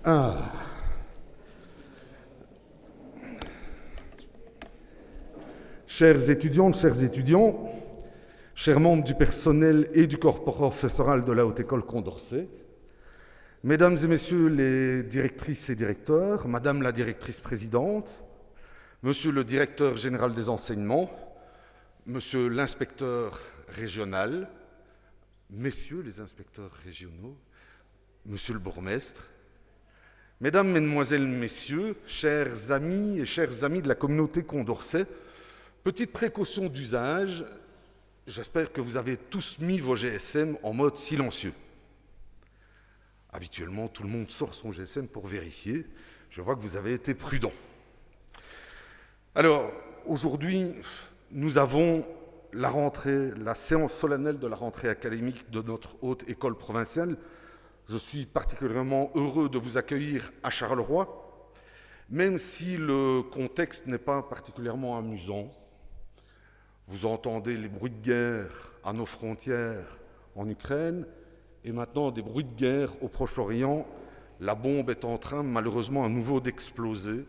Ah. Chères étudiantes, chers étudiants, chers membres du personnel et du corps professoral de la Haute École Condorcet, mesdames et messieurs les directrices et directeurs, madame la directrice présidente, monsieur le directeur général des enseignements, monsieur l'inspecteur régional, messieurs les inspecteurs régionaux, monsieur le bourgmestre, mesdames, mesdemoiselles, messieurs, chers amis et chères amies de la communauté Condorcet, petite précaution d'usage, j'espère que vous avez tous mis vos GSM en mode silencieux. Habituellement, tout le monde sort son GSM pour vérifier. Je vois que vous avez été prudents. Alors, aujourd'hui, nous avons la rentrée, la séance solennelle de la rentrée académique de notre haute école provinciale. Je suis particulièrement heureux de vous accueillir à Charleroi, même si le contexte n'est pas particulièrement amusant. Vous entendez les bruits de guerre à nos frontières en Ukraine et maintenant des bruits de guerre au Proche-Orient. La bombe est en train malheureusement à nouveau d'exploser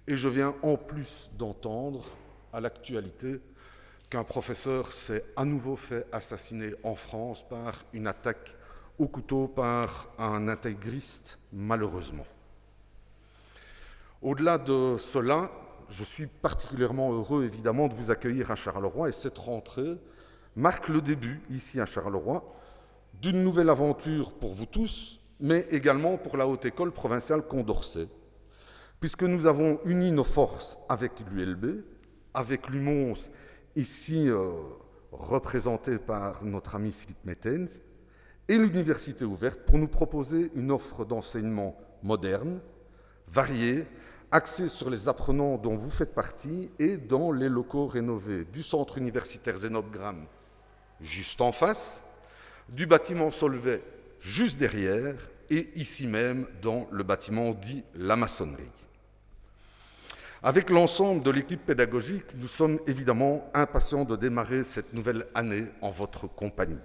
et je viens en plus d'entendre à l'actualité qu'un professeur s'est à nouveau fait assassiner en France par une attaque au couteau par un intégriste, malheureusement. Au-delà de cela, je suis particulièrement heureux, évidemment, de vous accueillir à Charleroi et cette rentrée marque le début, ici à Charleroi, d'une nouvelle aventure pour vous tous, mais également pour la Haute École provinciale Condorcet, puisque nous avons uni nos forces avec l'ULB, avec l'UMONS, ici représenté par notre ami Philippe Mettens, et l'Université ouverte pour nous proposer une offre d'enseignement moderne, variée, axée sur les apprenants dont vous faites partie et dans les locaux rénovés du centre universitaire Zénobgramme, juste en face, du bâtiment Solvay, juste derrière, et ici même dans le bâtiment dit la maçonnerie. Avec l'ensemble de l'équipe pédagogique, nous sommes évidemment impatients de démarrer cette nouvelle année en votre compagnie.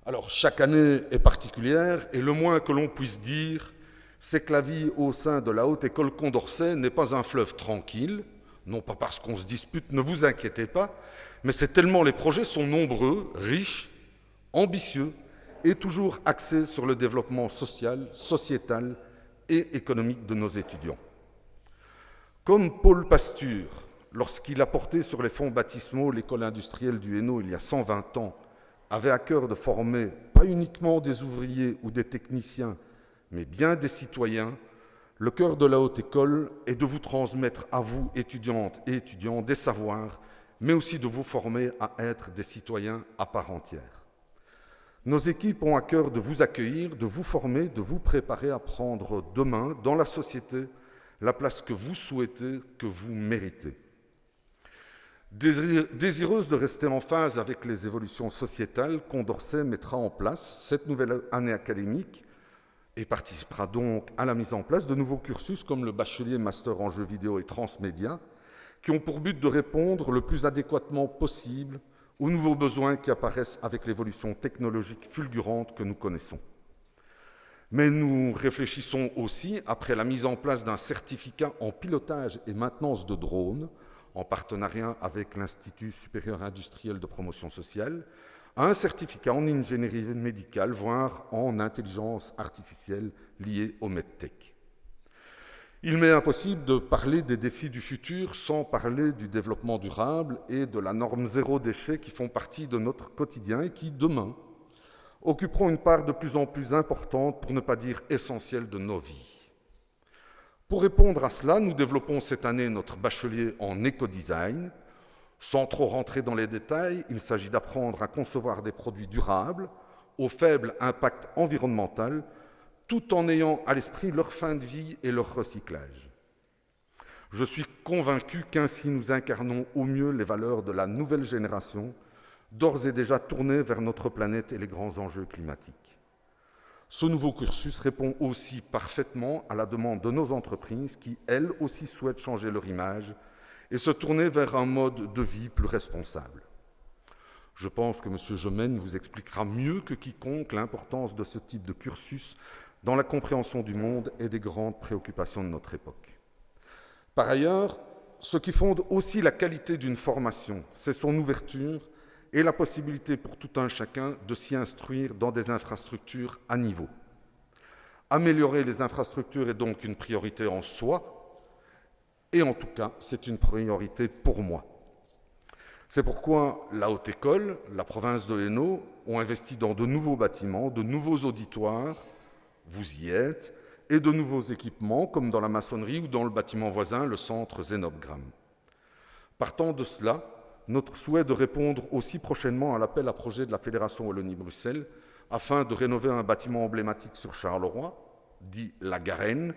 Alors, chaque année est particulière et le moins que l'on puisse dire, c'est que la vie au sein de la Haute École Condorcet n'est pas un fleuve tranquille, non pas parce qu'on se dispute, ne vous inquiétez pas, mais c'est tellement les projets sont nombreux, riches, ambitieux et toujours axés sur le développement social, sociétal et économique de nos étudiants. Comme Paul Pasture, lorsqu'il a porté sur les fonds baptismaux l'école industrielle du Hainaut il y a 120 ans, avait à cœur de former pas uniquement des ouvriers ou des techniciens, mais bien des citoyens, le cœur de la Haute École est de vous transmettre à vous, étudiantes et étudiants, des savoirs, mais aussi de vous former à être des citoyens à part entière. Nos équipes ont à cœur de vous accueillir, de vous former, de vous préparer à prendre demain, dans la société, la place que vous souhaitez, que vous méritez. Désireuse de rester en phase avec les évolutions sociétales, Condorcet mettra en place cette nouvelle année académique et participera donc à la mise en place de nouveaux cursus comme le bachelier master en jeux vidéo et transmédia, qui ont pour but de répondre le plus adéquatement possible aux nouveaux besoins qui apparaissent avec l'évolution technologique fulgurante que nous connaissons. Mais nous réfléchissons aussi, après la mise en place d'un certificat en pilotage et maintenance de drones, en partenariat avec l'Institut supérieur industriel de promotion sociale, à un certificat en ingénierie médicale, voire en intelligence artificielle liée au medtech. Il m'est impossible de parler des défis du futur sans parler du développement durable et de la norme zéro déchet qui font partie de notre quotidien et qui, demain, occuperont une part de plus en plus importante, pour ne pas dire essentielle, de nos vies. Pour répondre à cela, nous développons cette année notre bachelier en éco-design. Sans trop rentrer dans les détails, il s'agit d'apprendre à concevoir des produits durables, au faible impact environnemental, tout en ayant à l'esprit leur fin de vie et leur recyclage. Je suis convaincu qu'ainsi nous incarnons au mieux les valeurs de la nouvelle génération, d'ores et déjà tournée vers notre planète et les grands enjeux climatiques. Ce nouveau cursus répond aussi parfaitement à la demande de nos entreprises qui, elles aussi, souhaitent changer leur image et se tourner vers un mode de vie plus responsable. Je pense que M. Gemène vous expliquera mieux que quiconque l'importance de ce type de cursus dans la compréhension du monde et des grandes préoccupations de notre époque. Par ailleurs, ce qui fonde aussi la qualité d'une formation, c'est son ouverture et la possibilité pour tout un chacun de s'y instruire dans des infrastructures à niveau. Améliorer les infrastructures est donc une priorité en soi, et en tout cas, c'est une priorité pour moi. C'est pourquoi la Haute École, la province de Hainaut, ont investi dans de nouveaux bâtiments, de nouveaux auditoires, vous y êtes, et de nouveaux équipements, comme dans la maçonnerie ou dans le bâtiment voisin, le centre Zénobgram. Partant de cela, notre souhait de répondre aussi prochainement à l'appel à projet de la Fédération Wallonie-Bruxelles afin de rénover un bâtiment emblématique sur Charleroi, dit la Garenne,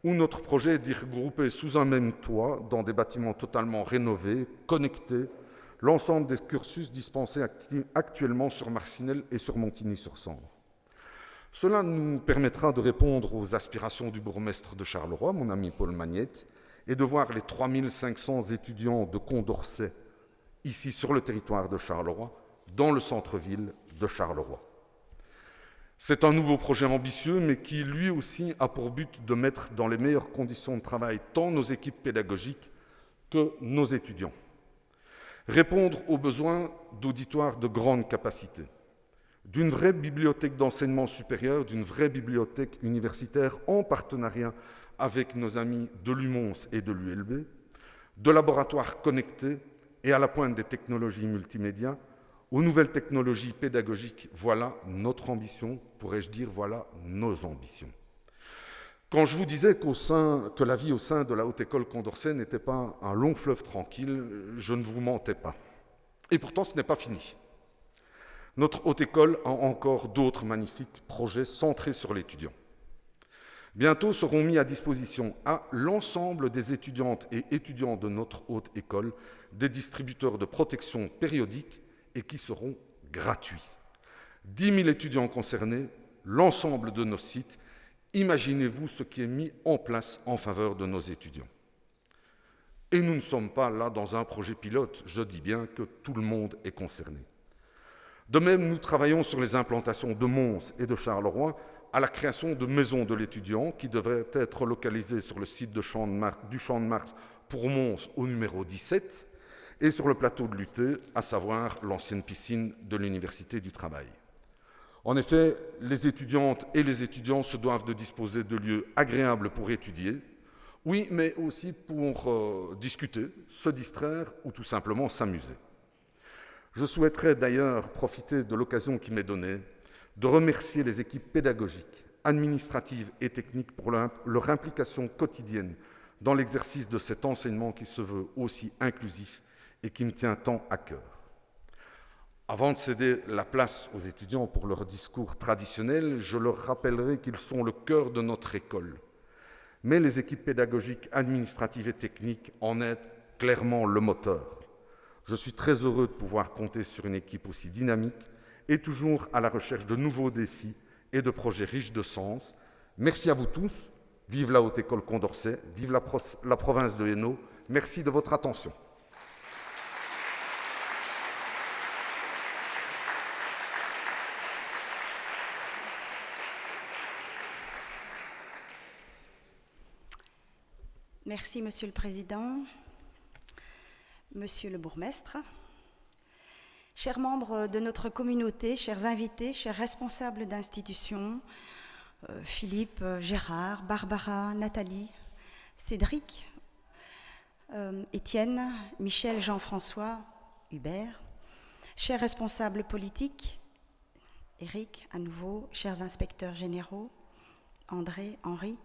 où notre projet est d'y regrouper sous un même toit, dans des bâtiments totalement rénovés, connectés, l'ensemble des cursus dispensés actuellement sur Marcinelle et sur Montigny-sur-Sambre. Cela nous permettra de répondre aux aspirations du bourgmestre de Charleroi, mon ami Paul Magnette, et de voir les 3500 étudiants de Condorcet, ici sur le territoire de Charleroi, dans le centre-ville de Charleroi. C'est un nouveau projet ambitieux, mais qui lui aussi a pour but de mettre dans les meilleures conditions de travail tant nos équipes pédagogiques que nos étudiants. Répondre aux besoins d'auditoires de grande capacité, d'une vraie bibliothèque d'enseignement supérieur, d'une vraie bibliothèque universitaire en partenariat avec nos amis de l'UMONS et de l'ULB, de laboratoires connectés et à la pointe des technologies multimédia, aux nouvelles technologies pédagogiques. Voilà notre ambition, pourrais-je dire, voilà nos ambitions. Quand je vous disais que la vie au sein de la Haute École Condorcet n'était pas un long fleuve tranquille, je ne vous mentais pas. Et pourtant, ce n'est pas fini. Notre Haute École a encore d'autres magnifiques projets centrés sur l'étudiant. Bientôt seront mis à disposition à l'ensemble des étudiantes et étudiants de notre Haute École des distributeurs de protection périodique et qui seront gratuits. 10 000 étudiants concernés, l'ensemble de nos sites. Imaginez-vous ce qui est mis en place en faveur de nos étudiants. Et nous ne sommes pas là dans un projet pilote, je dis bien que tout le monde est concerné. De même, nous travaillons sur les implantations de Mons et de Charleroi à la création de maisons de l'étudiant qui devraient être localisées sur le site du Champ de Mars pour Mons au numéro 17 et sur le plateau de l'UT, à savoir l'ancienne piscine de l'Université du Travail. En effet, les étudiantes et les étudiants se doivent de disposer de lieux agréables pour étudier, oui, mais aussi pour discuter, se distraire ou tout simplement s'amuser. Je souhaiterais d'ailleurs profiter de l'occasion qui m'est donnée de remercier les équipes pédagogiques, administratives et techniques pour leur implication quotidienne dans l'exercice de cet enseignement qui se veut aussi inclusif et qui me tient tant à cœur. Avant de céder la place aux étudiants pour leur discours traditionnel, je leur rappellerai qu'ils sont le cœur de notre école. Mais les équipes pédagogiques, administratives et techniques en aident clairement le moteur. Je suis très heureux de pouvoir compter sur une équipe aussi dynamique et toujours à la recherche de nouveaux défis et de projets riches de sens. Merci à vous tous. Vive la Haute École Condorcet, vive la province de Hainaut. Merci de votre attention. Merci, Monsieur le Président, Monsieur le Bourgmestre, chers membres de notre communauté, chers invités, chers responsables d'institutions, Philippe, Gérard, Barbara, Nathalie, Cédric, Étienne, Michel, Jean-François, Hubert, chers responsables politiques, Éric, à nouveau, chers inspecteurs généraux, André, Henri,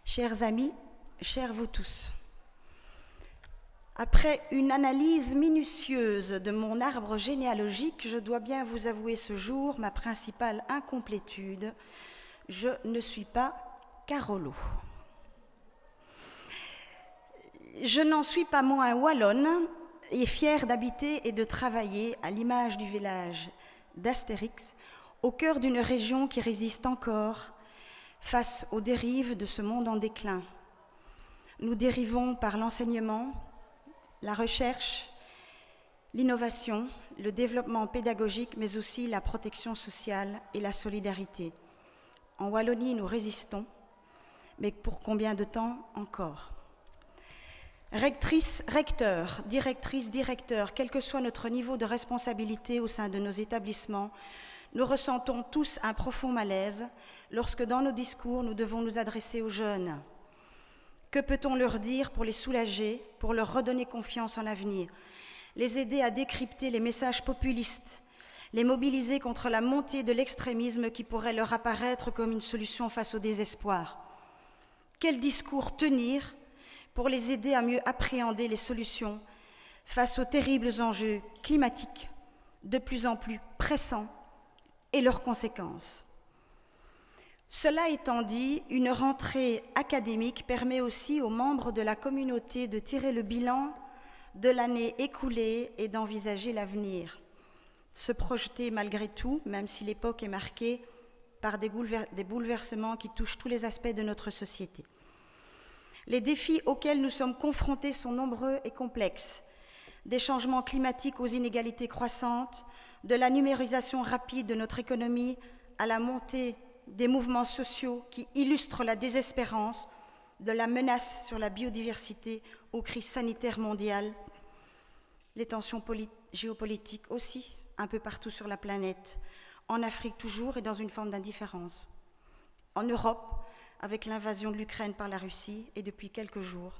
chers amis, chers vous tous. Après une analyse minutieuse de mon arbre généalogique, je dois bien vous avouer ce jour ma principale incomplétude. Je ne suis pas Carolo. Je n'en suis pas moins wallonne et fière d'habiter et de travailler à l'image du village d'Astérix, au cœur d'une région qui résiste encore face aux dérives de ce monde en déclin. Nous dérivons par l'enseignement, la recherche, l'innovation, le développement pédagogique, mais aussi la protection sociale et la solidarité. En Wallonie, nous résistons, mais pour combien de temps encore ? Rectrices, recteurs, directrices, directeurs, quel que soit notre niveau de responsabilité au sein de nos établissements, nous ressentons tous un profond malaise lorsque dans nos discours, nous devons nous adresser aux jeunes. Que peut-on leur dire pour les soulager, pour leur redonner confiance en l'avenir, les aider à décrypter les messages populistes, les mobiliser contre la montée de l'extrémisme qui pourrait leur apparaître comme une solution face au désespoir ? Quel discours tenir pour les aider à mieux appréhender les solutions face aux terribles enjeux climatiques de plus en plus pressants et leurs conséquences. Cela étant dit, une rentrée académique permet aussi aux membres de la communauté de tirer le bilan de l'année écoulée et d'envisager l'avenir. Se projeter malgré tout, même si l'époque est marquée par des bouleversements qui touchent tous les aspects de notre société. Les défis auxquels nous sommes confrontés sont nombreux et complexes. Des changements climatiques aux inégalités croissantes, de la numérisation rapide de notre économie à la montée des mouvements sociaux qui illustrent la désespérance, de la menace sur la biodiversité aux crises sanitaires mondiales, les tensions géopolitiques aussi, un peu partout sur la planète, en Afrique toujours et dans une forme d'indifférence. En Europe, avec l'invasion de l'Ukraine par la Russie et depuis quelques jours,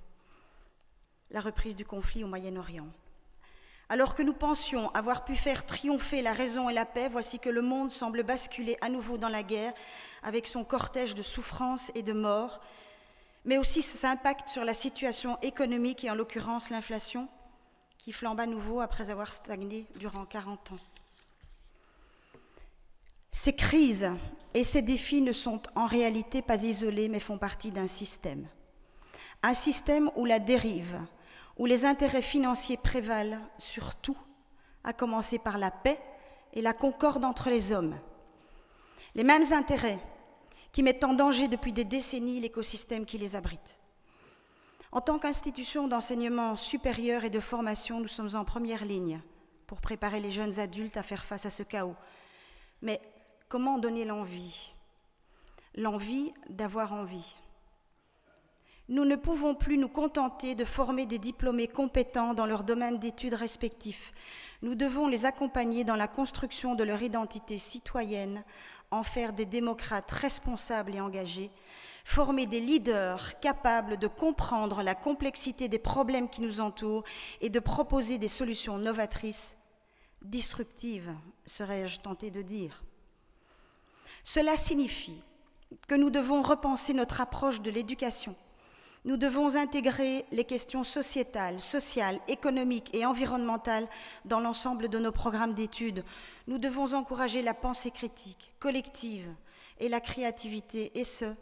la reprise du conflit au Moyen-Orient. Alors que nous pensions avoir pu faire triompher la raison et la paix, voici que le monde semble basculer à nouveau dans la guerre avec son cortège de souffrances et de morts, mais aussi ses impacts sur la situation économique et en l'occurrence l'inflation qui flambe à nouveau après avoir stagné durant 40 ans. Ces crises et ces défis ne sont en réalité pas isolés, mais font partie d'un système. Un système où la dérive, où les intérêts financiers prévalent sur tout, à commencer par la paix et la concorde entre les hommes. Les mêmes intérêts qui mettent en danger depuis des décennies l'écosystème qui les abrite. En tant qu'institution d'enseignement supérieur et de formation, nous sommes en première ligne pour préparer les jeunes adultes à faire face à ce chaos. Mais comment donner l'envie ? L'envie d'avoir envie. Nous ne pouvons plus nous contenter de former des diplômés compétents dans leur domaine d'études respectifs. Nous devons les accompagner dans la construction de leur identité citoyenne, en faire des démocrates responsables et engagés, former des leaders capables de comprendre la complexité des problèmes qui nous entourent et de proposer des solutions novatrices, disruptives, serais-je tentée de dire. Cela signifie que nous devons repenser notre approche de l'éducation. Nous devons intégrer les questions sociétales, sociales, économiques et environnementales dans l'ensemble de nos programmes d'études. Nous devons encourager la pensée critique, collective et la créativité, et ce,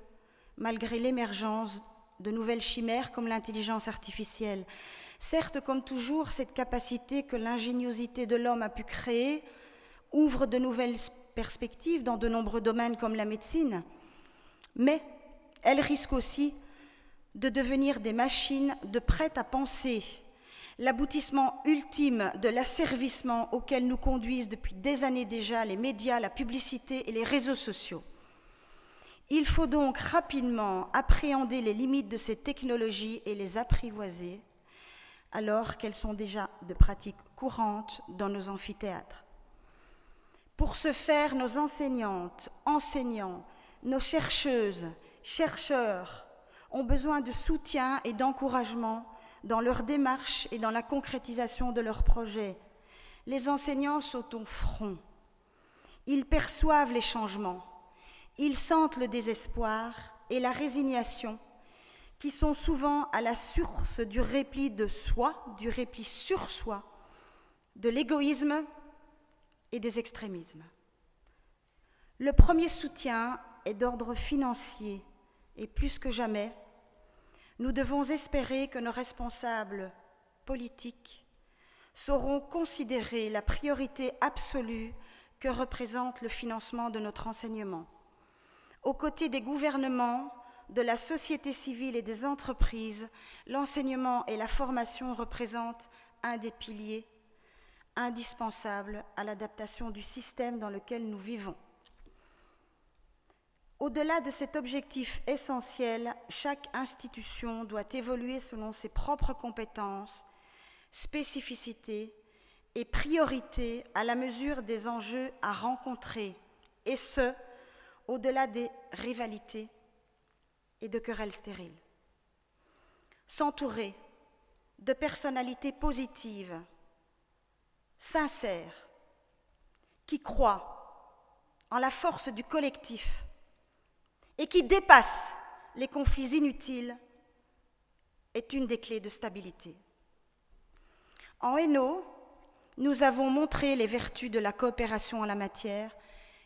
malgré l'émergence de nouvelles chimères comme l'intelligence artificielle. Certes, comme toujours, cette capacité que l'ingéniosité de l'homme a pu créer ouvre de nouvelles perspectives dans de nombreux domaines comme la médecine, mais elle risque aussi de devenir des machines de prêt à penser, l'aboutissement ultime de l'asservissement auquel nous conduisent depuis des années déjà les médias, la publicité et les réseaux sociaux. Il faut donc rapidement appréhender les limites de ces technologies et les apprivoiser, alors qu'elles sont déjà de pratique courante dans nos amphithéâtres. Pour ce faire, nos enseignantes, enseignants, nos chercheuses, chercheurs ont besoin de soutien et d'encouragement dans leur démarche et dans la concrétisation de leurs projets. Les enseignants sont au front. Ils perçoivent les changements. Ils sentent le désespoir et la résignation qui sont souvent à la source du repli de soi, du repli sur soi, de l'égoïsme et des extrémismes. Le premier soutien est d'ordre financier et plus que jamais, nous devons espérer que nos responsables politiques sauront considérer la priorité absolue que représente le financement de notre enseignement. Aux côtés des gouvernements, de la société civile et des entreprises, l'enseignement et la formation représentent un des piliers indispensables à l'adaptation du système dans lequel nous vivons. Au-delà de cet objectif essentiel, chaque institution doit évoluer selon ses propres compétences, spécificités et priorités à la mesure des enjeux à rencontrer, et ce, au-delà des rivalités et de querelles stériles. S'entourer de personnalités positives, sincères, qui croient en la force du collectif et qui dépassent les conflits inutiles est une des clés de stabilité. En Hainaut, nous avons montré les vertus de la coopération en la matière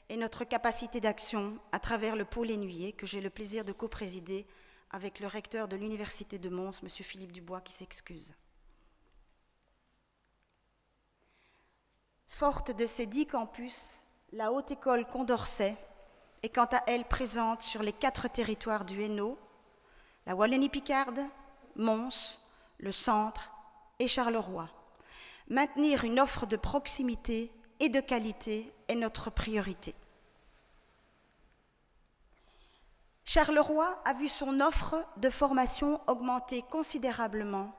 et notre capacité d'action à travers le pôle Énuyer que j'ai le plaisir de coprésider avec le recteur de l'Université de Mons, M. Philippe Dubois, qui s'excuse. Forte de ces 10 campus, la Haute École Condorcet est quant à elle présente sur les 4 territoires du Hainaut, la Wallonie-Picarde, Mons, le Centre et Charleroi. Maintenir une offre de proximité et de qualité est notre priorité. Charleroi a vu son offre de formation augmenter considérablement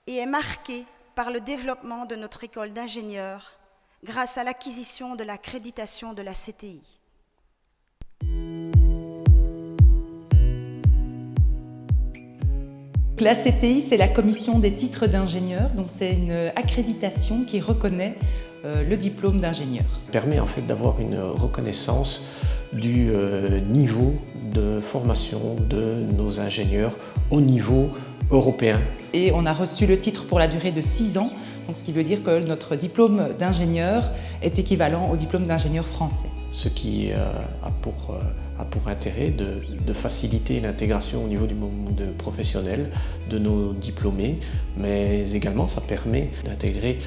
et est marquée par le développement de notre école d'ingénieurs grâce à l'acquisition de l'accréditation de la CTI. La CTI, c'est la commission des titres d'ingénieur, donc c'est une accréditation qui reconnaît le diplôme d'ingénieur. Ça permet en fait d'avoir une reconnaissance du niveau de formation de nos ingénieurs au niveau européen. Et on a reçu le titre pour la durée de 6 ans, donc ce qui veut dire que notre diplôme d'ingénieur est équivalent au diplôme d'ingénieur français. Ce qui a pour intérêt de faciliter l'intégration au niveau du monde professionnel de nos diplômés, mais également ça permet d'intégrer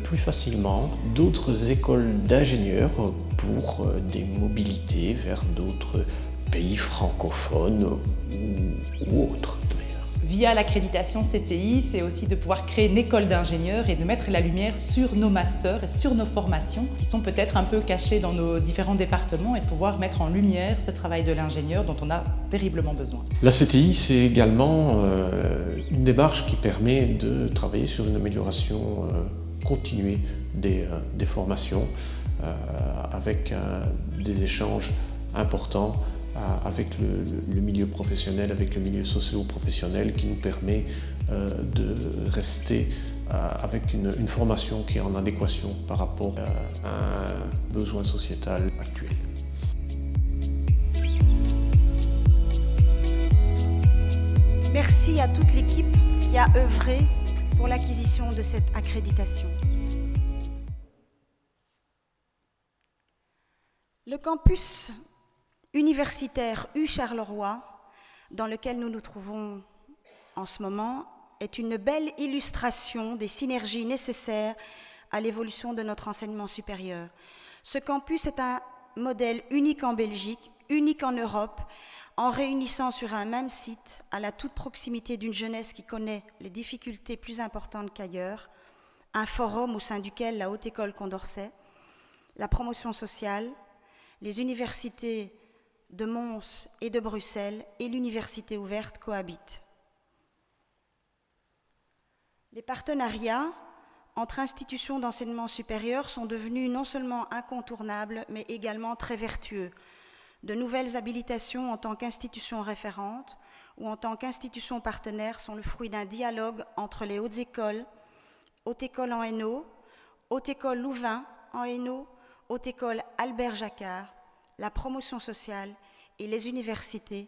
plus facilement d'autres écoles d'ingénieurs pour des mobilités vers d'autres pays francophones ou autres. Via l'accréditation CTI, c'est aussi de pouvoir créer une école d'ingénieurs et de mettre la lumière sur nos masters et sur nos formations qui sont peut-être un peu cachées dans nos différents départements et de pouvoir mettre en lumière ce travail de l'ingénieur dont on a terriblement besoin. La CTI, c'est également une démarche qui permet de travailler sur une amélioration continuée des formations avec des échanges importants avec le milieu professionnel, avec le milieu socio-professionnel qui nous permet de rester avec une formation qui est en adéquation par rapport à un besoin sociétal actuel. Merci à toute l'équipe qui a œuvré pour l'acquisition de cette accréditation. Le campus universitaire U-Charleroi, dans lequel nous nous trouvons en ce moment, est une belle illustration des synergies nécessaires à l'évolution de notre enseignement supérieur. Ce campus est un modèle unique en Belgique, unique en Europe, en réunissant sur un même site, à la toute proximité d'une jeunesse qui connaît les difficultés plus importantes qu'ailleurs, un forum au sein duquel la Haute École Condorcet, la promotion sociale, les universités de Mons et de Bruxelles et l'université ouverte cohabitent. Les partenariats entre institutions d'enseignement supérieur sont devenus non seulement incontournables, mais également très vertueux. De nouvelles habilitations en tant qu'institution référente ou en tant qu'institution partenaire sont le fruit d'un dialogue entre les hautes écoles, Haute École en Hainaut, Haute École Louvain en Hainaut, Haute École Albert Jacquard, la promotion sociale et les universités,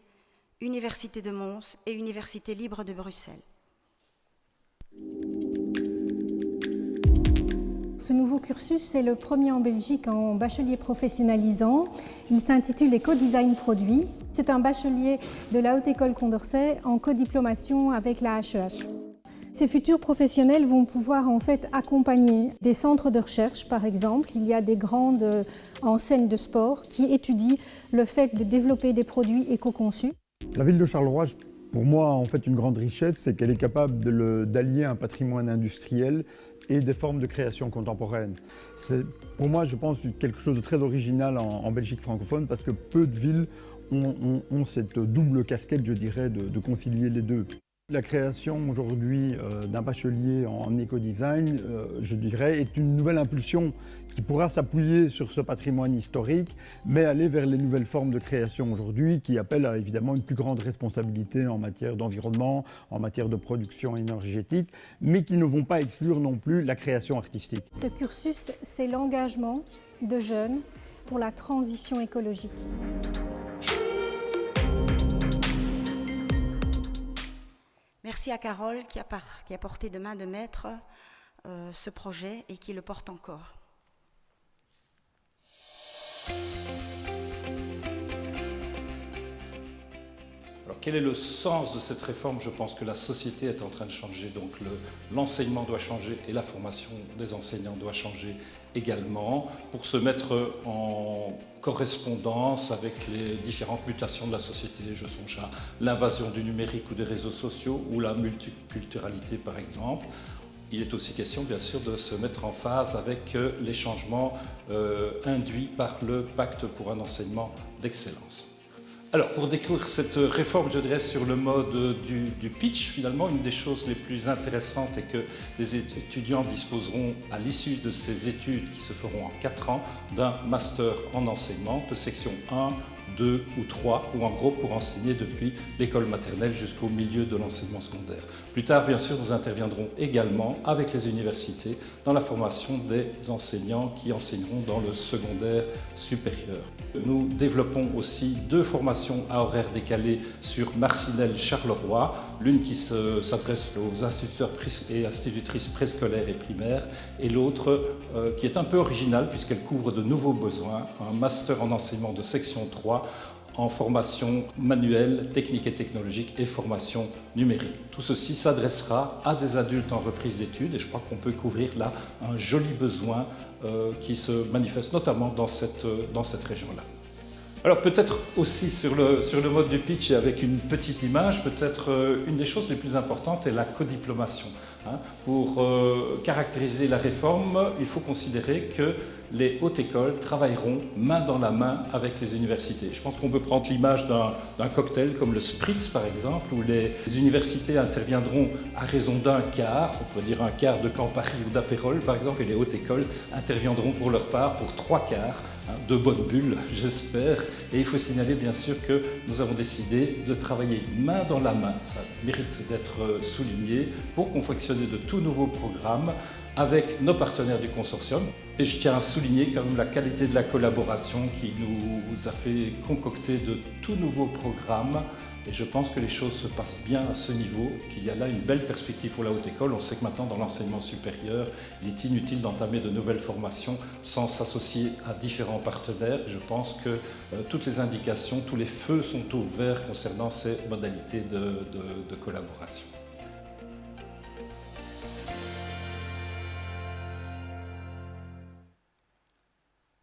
Université de Mons et Université libre de Bruxelles. Ce nouveau cursus est le premier en Belgique en bachelier professionnalisant. Il s'intitule Éco-design produit. C'est un bachelier de la Haute École Condorcet en codiplomation avec la HEH. Ces futurs professionnels vont pouvoir en fait accompagner des centres de recherche, par exemple. Il y a des grandes enseignes de sport qui étudient le fait de développer des produits éco-conçus. La ville de Charleroi, pour moi, en fait, une grande richesse, c'est qu'elle est capable d'allier un patrimoine industriel et des formes de création contemporaine. C'est, pour moi, je pense, quelque chose de très original en Belgique francophone, parce que peu de villes ont cette double casquette, je dirais, de concilier les deux. La création aujourd'hui d'un bachelier en éco-design, je dirais, est une nouvelle impulsion qui pourra s'appuyer sur ce patrimoine historique, mais aller vers les nouvelles formes de création aujourd'hui qui appellent à, évidemment, une plus grande responsabilité en matière d'environnement, en matière de production énergétique, mais qui ne vont pas exclure non plus la création artistique. Ce cursus, c'est l'engagement de jeunes pour la transition écologique. Merci à Carole qui a porté de main de maître ce projet et qui le porte encore. Alors quel est le sens de cette réforme? Je pense que la société est en train de changer, donc l'enseignement doit changer et la formation des enseignants doit changer également pour se mettre en correspondance avec les différentes mutations de la société. Je songe à l'invasion du numérique ou des réseaux sociaux ou la multiculturalité par exemple. Il est aussi question bien sûr de se mettre en phase avec les changements induits par le pacte pour un enseignement d'excellence. Alors, pour décrire cette réforme, je dirais sur le mode du pitch, finalement, une des choses les plus intéressantes est que les étudiants disposeront, à l'issue de ces études qui se feront en 4 ans, d'un master en enseignement de section 1, 2 ou 3, ou en gros pour enseigner depuis l'école maternelle jusqu'au milieu de l'enseignement secondaire. Plus tard, bien sûr, nous interviendrons également avec les universités dans la formation des enseignants qui enseigneront dans le secondaire supérieur. Nous développons aussi 2 formations à horaire décalé sur Marcinelle-Charleroi, l'une qui s'adresse aux instituteurs et institutrices préscolaires et primaires, et l'autre qui est un peu originale puisqu'elle couvre de nouveaux besoins, un master en enseignement de section 3 en formation manuelle, technique et technologique et formation numérique. Tout ceci s'adressera à des adultes en reprise d'études et je crois qu'on peut couvrir là un joli besoin qui se manifeste notamment dans cette région-là. Alors peut-être aussi sur le mode du pitch et avec une petite image, peut-être une des choses les plus importantes est la codiplomation. Pour caractériser la réforme, il faut considérer que les hautes écoles travailleront main dans la main avec les universités. Je pense qu'on peut prendre l'image d'un cocktail comme le Spritz par exemple, où les universités interviendront à raison d'un quart, on pourrait dire un quart de Campari ou d'Apérol par exemple, et les hautes écoles interviendront pour leur part pour 3 quarts, de bonnes bulles j'espère. Et il faut signaler bien sûr que nous avons décidé de travailler main dans la main, ça mérite d'être souligné, pour confectionner de tout nouveaux programmes avec nos partenaires du consortium. Et je tiens à souligner quand même la qualité de la collaboration qui nous a fait concocter de tout nouveaux programmes. Et je pense que les choses se passent bien à ce niveau, qu'il y a là une belle perspective pour la haute école. On sait que maintenant dans l'enseignement supérieur, il est inutile d'entamer de nouvelles formations sans s'associer à différents partenaires. Je pense que toutes les indications, tous les feux sont au vert concernant ces modalités de collaboration.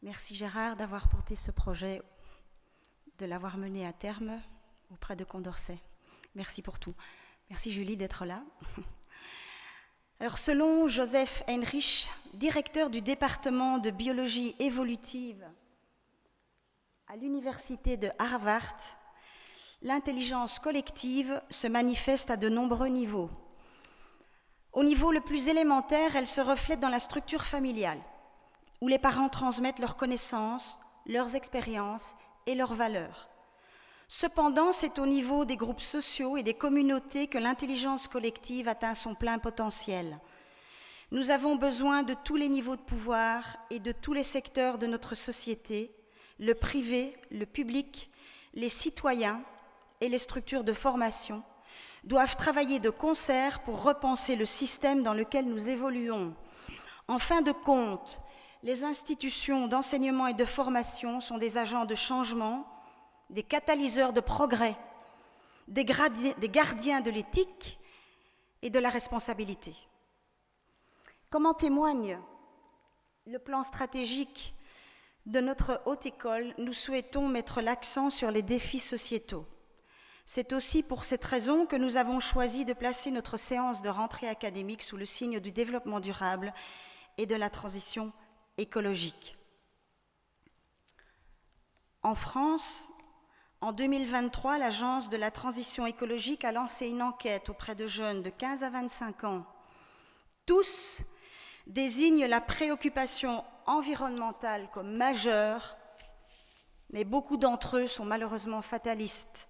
Merci Gérard d'avoir porté ce projet, de l'avoir mené à terme auprès de Condorcet. Merci pour tout. Merci Julie d'être là. Alors selon Joseph Heinrich, directeur du département de biologie évolutive à l'université de Harvard, l'intelligence collective se manifeste à de nombreux niveaux. Au niveau le plus élémentaire, elle se reflète dans la structure familiale, où les parents transmettent leurs connaissances, leurs expériences et leurs valeurs. Cependant, c'est au niveau des groupes sociaux et des communautés que l'intelligence collective atteint son plein potentiel. Nous avons besoin de tous les niveaux de pouvoir et de tous les secteurs de notre société, le privé, le public, les citoyens et les structures de formation doivent travailler de concert pour repenser le système dans lequel nous évoluons. En fin de compte, les institutions d'enseignement et de formation sont des agents de changement, des catalyseurs de progrès, des gardiens de l'éthique et de la responsabilité. Comme en témoigne le plan stratégique de notre haute école, nous souhaitons mettre l'accent sur les défis sociétaux. C'est aussi pour cette raison que nous avons choisi de placer notre séance de rentrée académique sous le signe du développement durable et de la transition écologique. En France, en 2023, l'Agence de la transition écologique a lancé une enquête auprès de jeunes de 15 à 25 ans. Tous désignent la préoccupation environnementale comme majeure, mais beaucoup d'entre eux sont malheureusement fatalistes.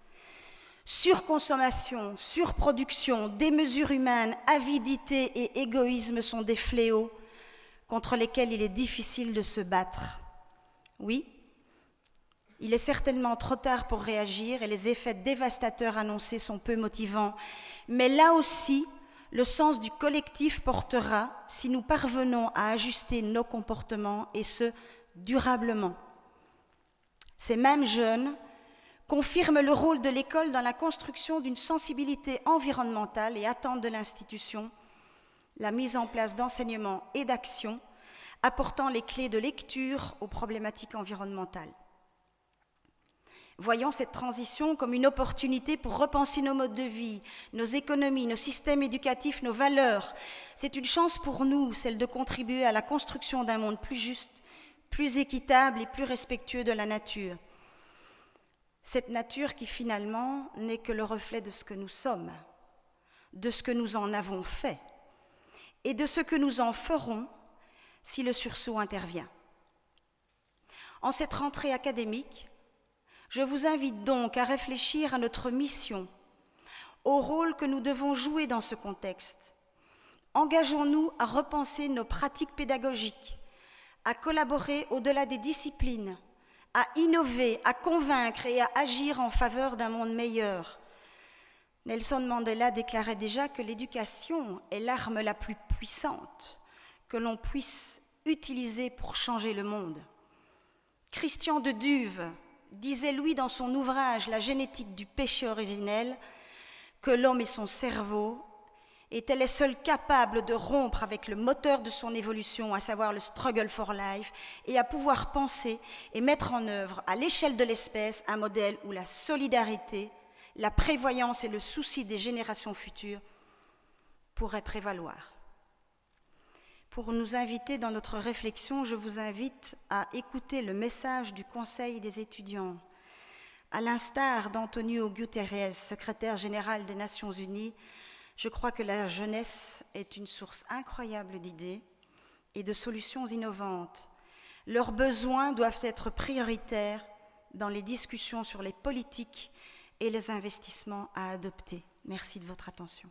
Surconsommation, surproduction, démesure humaine, avidité et égoïsme sont des fléaux contre lesquels il est difficile de se battre. Oui, il est certainement trop tard pour réagir et les effets dévastateurs annoncés sont peu motivants. Mais là aussi, le sens du collectif portera si nous parvenons à ajuster nos comportements et ce, durablement. Ces mêmes jeunes confirment le rôle de l'école dans la construction d'une sensibilité environnementale et attendent de l'institution la mise en place d'enseignements et d'actions apportant les clés de lecture aux problématiques environnementales. Voyons cette transition comme une opportunité pour repenser nos modes de vie, nos économies, nos systèmes éducatifs, nos valeurs. C'est une chance pour nous, celle de contribuer à la construction d'un monde plus juste, plus équitable et plus respectueux de la nature. Cette nature qui finalement n'est que le reflet de ce que nous sommes, de ce que nous en avons fait et de ce que nous en ferons si le sursaut intervient. En cette rentrée académique, je vous invite donc à réfléchir à notre mission, au rôle que nous devons jouer dans ce contexte. Engageons-nous à repenser nos pratiques pédagogiques, à collaborer au-delà des disciplines, à innover, à convaincre et à agir en faveur d'un monde meilleur. Nelson Mandela déclarait déjà que l'éducation est l'arme la plus puissante que l'on puisse utiliser pour changer le monde. Christian de Duve disait, lui, dans son ouvrage « La génétique du péché originel », que l'homme et son cerveau étaient les seuls capables de rompre avec le moteur de son évolution, à savoir le struggle for life, et à pouvoir penser et mettre en œuvre, à l'échelle de l'espèce, un modèle où la solidarité, la prévoyance et le souci des générations futures pourraient prévaloir. Pour nous inviter dans notre réflexion, je vous invite à écouter le message du Conseil des étudiants. À l'instar d'Antonio Guterres, secrétaire général des Nations Unies, je crois que la jeunesse est une source incroyable d'idées et de solutions innovantes. Leurs besoins doivent être prioritaires dans les discussions sur les politiques et les investissements à adopter. Merci de votre attention.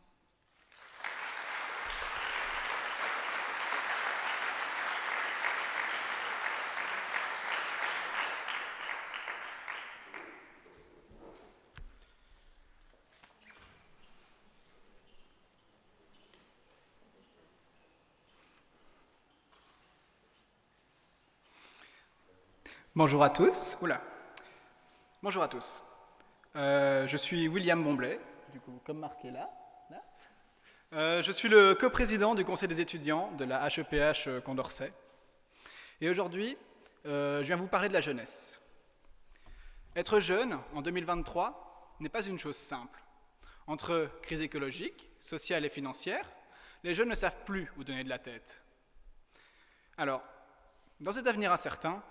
Bonjour à tous. Bonjour à tous. Je suis William Bomblet, du coup, comme marqué là. Je suis le coprésident du Conseil des étudiants de la HEPH Condorcet. Et aujourd'hui, je viens vous parler de la jeunesse. Être jeune, en 2023, n'est pas une chose simple. Entre crise écologique, sociale et financière, les jeunes ne savent plus où donner de la tête. Alors, dans cet avenir incertain,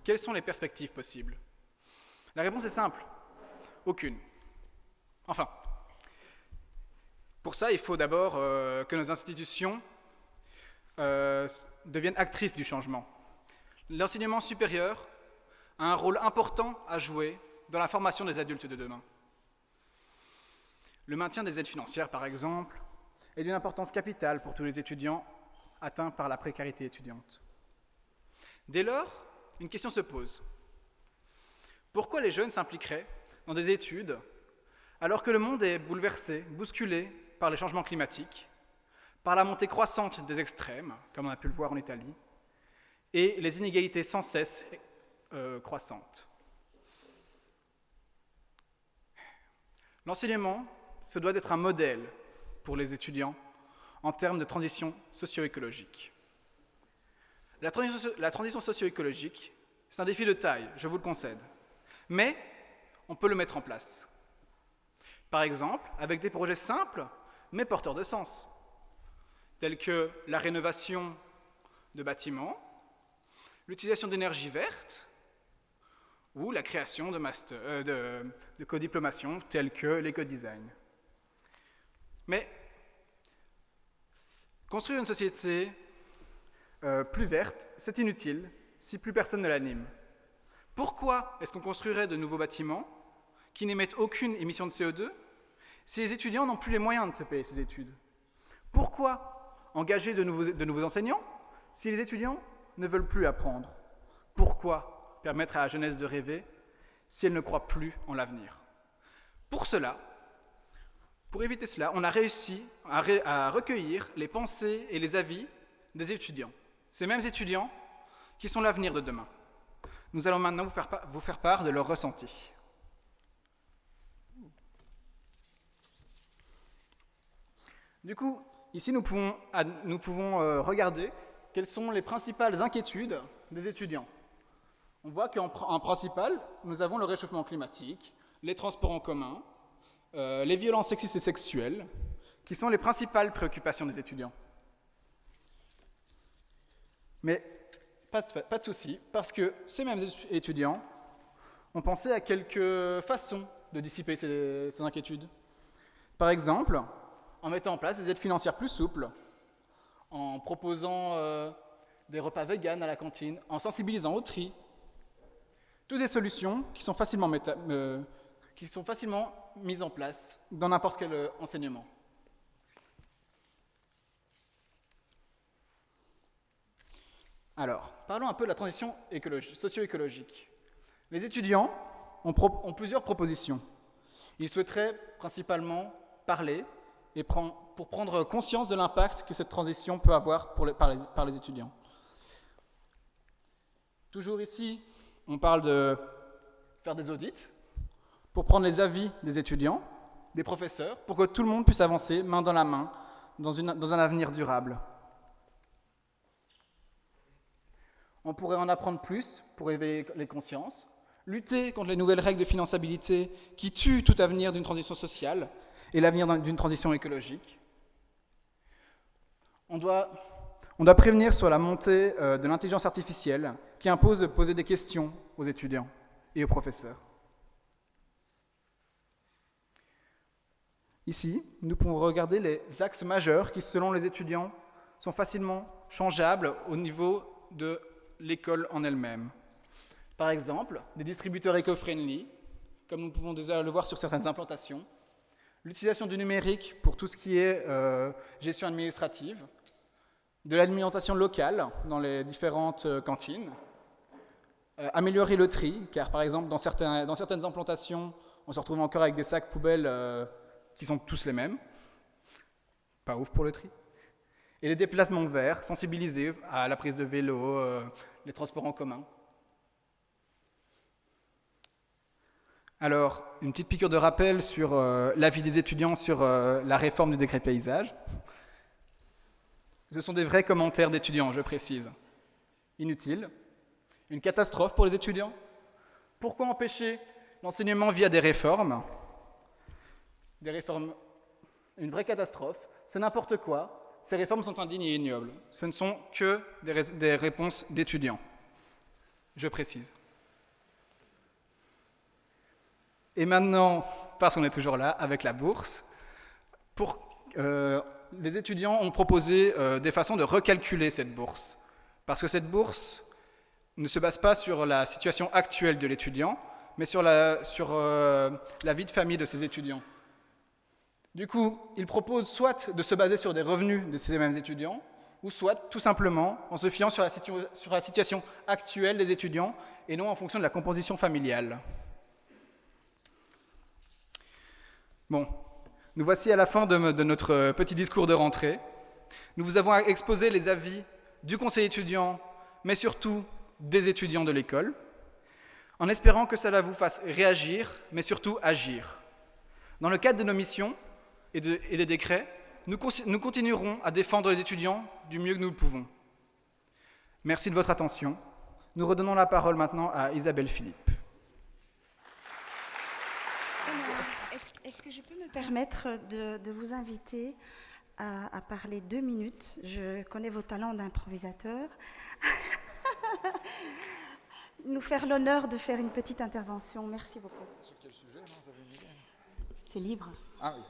quelles sont les perspectives possibles? La réponse est simple, aucune. Enfin, pour ça, il faut d'abord que nos institutions deviennent actrices du changement. L'enseignement supérieur a un rôle important à jouer dans la formation des adultes de demain. Le maintien des aides financières, par exemple, est d'une importance capitale pour tous les étudiants atteints par la précarité étudiante. Dès lors, une question se pose. Pourquoi les jeunes s'impliqueraient dans des études alors que le monde est bouleversé, bousculé par les changements climatiques, par la montée croissante des extrêmes, comme on a pu le voir en Italie, et les inégalités sans cesse croissantes? L'enseignement se doit d'être un modèle pour les étudiants en termes de transition socio-écologique. La transition socio-écologique, c'est un défi de taille, je vous le concède, mais on peut le mettre en place. Par exemple, avec des projets simples, mais porteurs de sens, tels que la rénovation de bâtiments, l'utilisation d'énergie verte, ou la création de codiplomations telles que l'éco-design. Mais construire une société plus verte, c'est inutile si plus personne ne l'anime. Pourquoi est-ce qu'on construirait de nouveaux bâtiments qui n'émettent aucune émission de CO2 si les étudiants n'ont plus les moyens de se payer ces études? Pourquoi engager de nouveaux enseignants si les étudiants ne veulent plus apprendre? Pourquoi permettre à la jeunesse de rêver si elle ne croit plus en l'avenir? Pour éviter cela, on a réussi à recueillir les pensées et les avis des étudiants. Ces mêmes étudiants qui sont l'avenir de demain. Nous allons maintenant vous faire part de leurs ressentis. Du coup, ici nous pouvons regarder quelles sont les principales inquiétudes des étudiants. On voit qu'en principal, nous avons le réchauffement climatique, les transports en commun, les violences sexistes et sexuelles, qui sont les principales préoccupations des étudiants. Mais pas de souci, parce que ces mêmes étudiants ont pensé à quelques façons de dissiper ces inquiétudes. Par exemple, en mettant en place des aides financières plus souples, en proposant des repas véganes à la cantine, en sensibilisant au tri. Toutes des solutions qui sont facilement mises en place dans n'importe quel enseignement. Alors, parlons un peu de la transition socio-écologique. Les étudiants ont plusieurs propositions. Ils souhaiteraient principalement parler pour prendre conscience de l'impact que cette transition peut avoir par les étudiants. Toujours ici, on parle de faire des audits pour prendre les avis des étudiants, des professeurs, pour que tout le monde puisse avancer main dans la main dans un avenir durable. On pourrait en apprendre plus pour éveiller les consciences, lutter contre les nouvelles règles de finançabilité qui tuent tout avenir d'une transition sociale et l'avenir d'une transition écologique. On doit prévenir sur la montée de l'intelligence artificielle qui impose de poser des questions aux étudiants et aux professeurs. Ici, nous pouvons regarder les axes majeurs qui, selon les étudiants, sont facilement changeables au niveau de l'école en elle-même. Par exemple, des distributeurs éco-friendly, comme nous pouvons déjà le voir sur certaines implantations, l'utilisation du numérique pour tout ce qui est gestion administrative, de l'alimentation locale dans les différentes cantines, améliorer le tri, car par exemple dans certaines implantations, on se retrouve encore avec des sacs poubelles qui sont tous les mêmes, pas ouf pour le tri. Et les déplacements verts, sensibiliser à la prise de vélo, les transports en commun. Alors, une petite piqûre de rappel sur l'avis des étudiants sur la réforme du décret paysage. Ce sont des vrais commentaires d'étudiants, je précise. Inutile. Une catastrophe pour les étudiants. Pourquoi empêcher l'enseignement via des réformes ? Des réformes, une vraie catastrophe, c'est n'importe quoi. Ces réformes sont indignes et ignobles. Ce ne sont que des réponses d'étudiants. Je précise. Et maintenant, parce qu'on est toujours là, avec la bourse, les étudiants ont proposé des façons de recalculer cette bourse. Parce que cette bourse ne se base pas sur la situation actuelle de l'étudiant, mais sur la vie de famille de ces étudiants. Du coup, ils proposent soit de se baser sur des revenus de ces mêmes étudiants, ou soit, tout simplement, en se fiant sur la situation actuelle des étudiants, et non en fonction de la composition familiale. Bon, nous voici à la fin de notre petit discours de rentrée. Nous vous avons exposé les avis du conseil étudiant, mais surtout des étudiants de l'école, en espérant que cela vous fasse réagir, mais surtout agir. Dans le cadre de nos missions et des décrets, nous continuerons à défendre les étudiants du mieux que nous le pouvons. Merci de votre attention. Nous redonnons la parole maintenant à Isabelle Philippe. Est-ce que je peux me permettre de vous inviter à parler 2 minutes. Je connais vos talents d'improvisateur. Nous faire l'honneur de faire une petite intervention. Merci beaucoup. Sur quel sujet, vous avez une idée? C'est libre. Ah oui.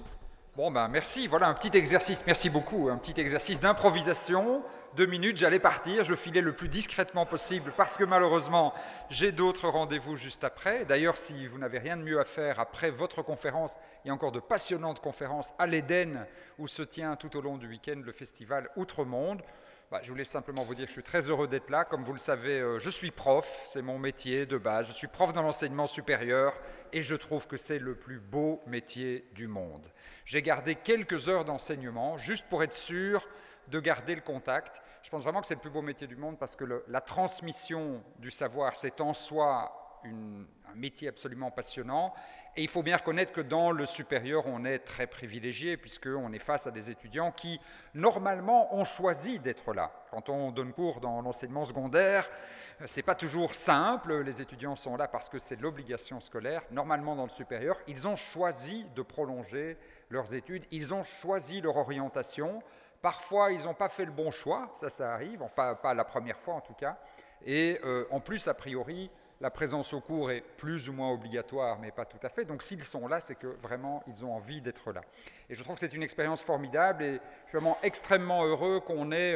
Bon, ben merci. Voilà un petit exercice. Merci beaucoup. Un petit exercice d'improvisation. 2 minutes, j'allais partir. Je filais le plus discrètement possible parce que malheureusement, j'ai d'autres rendez-vous juste après. D'ailleurs, si vous n'avez rien de mieux à faire après votre conférence, il y a encore de passionnantes conférences à l'Éden où se tient tout au long du week-end le festival Outre-Monde. Je voulais simplement vous dire que je suis très heureux d'être là. Comme vous le savez, je suis prof, c'est mon métier de base. Je suis prof dans l'enseignement supérieur et je trouve que c'est le plus beau métier du monde. J'ai gardé quelques heures d'enseignement juste pour être sûr de garder le contact. Je pense vraiment que c'est le plus beau métier du monde parce que la transmission du savoir, c'est en soi un métier absolument passionnant. Et il faut bien reconnaître que dans le supérieur, on est très privilégié puisqu'on est face à des étudiants qui, normalement, ont choisi d'être là. Quand on donne cours dans l'enseignement secondaire, ce n'est pas toujours simple. Les étudiants sont là parce que c'est l'obligation scolaire. Normalement, dans le supérieur, ils ont choisi de prolonger leurs études. Ils ont choisi leur orientation. Parfois, ils n'ont pas fait le bon choix. Ça arrive, pas la première fois en tout cas. Et en plus, a priori, la présence au cours est plus ou moins obligatoire, mais pas tout à fait. Donc s'ils sont là, c'est que vraiment, ils ont envie d'être là. Et je trouve que c'est une expérience formidable et je suis vraiment extrêmement heureux qu'on ait,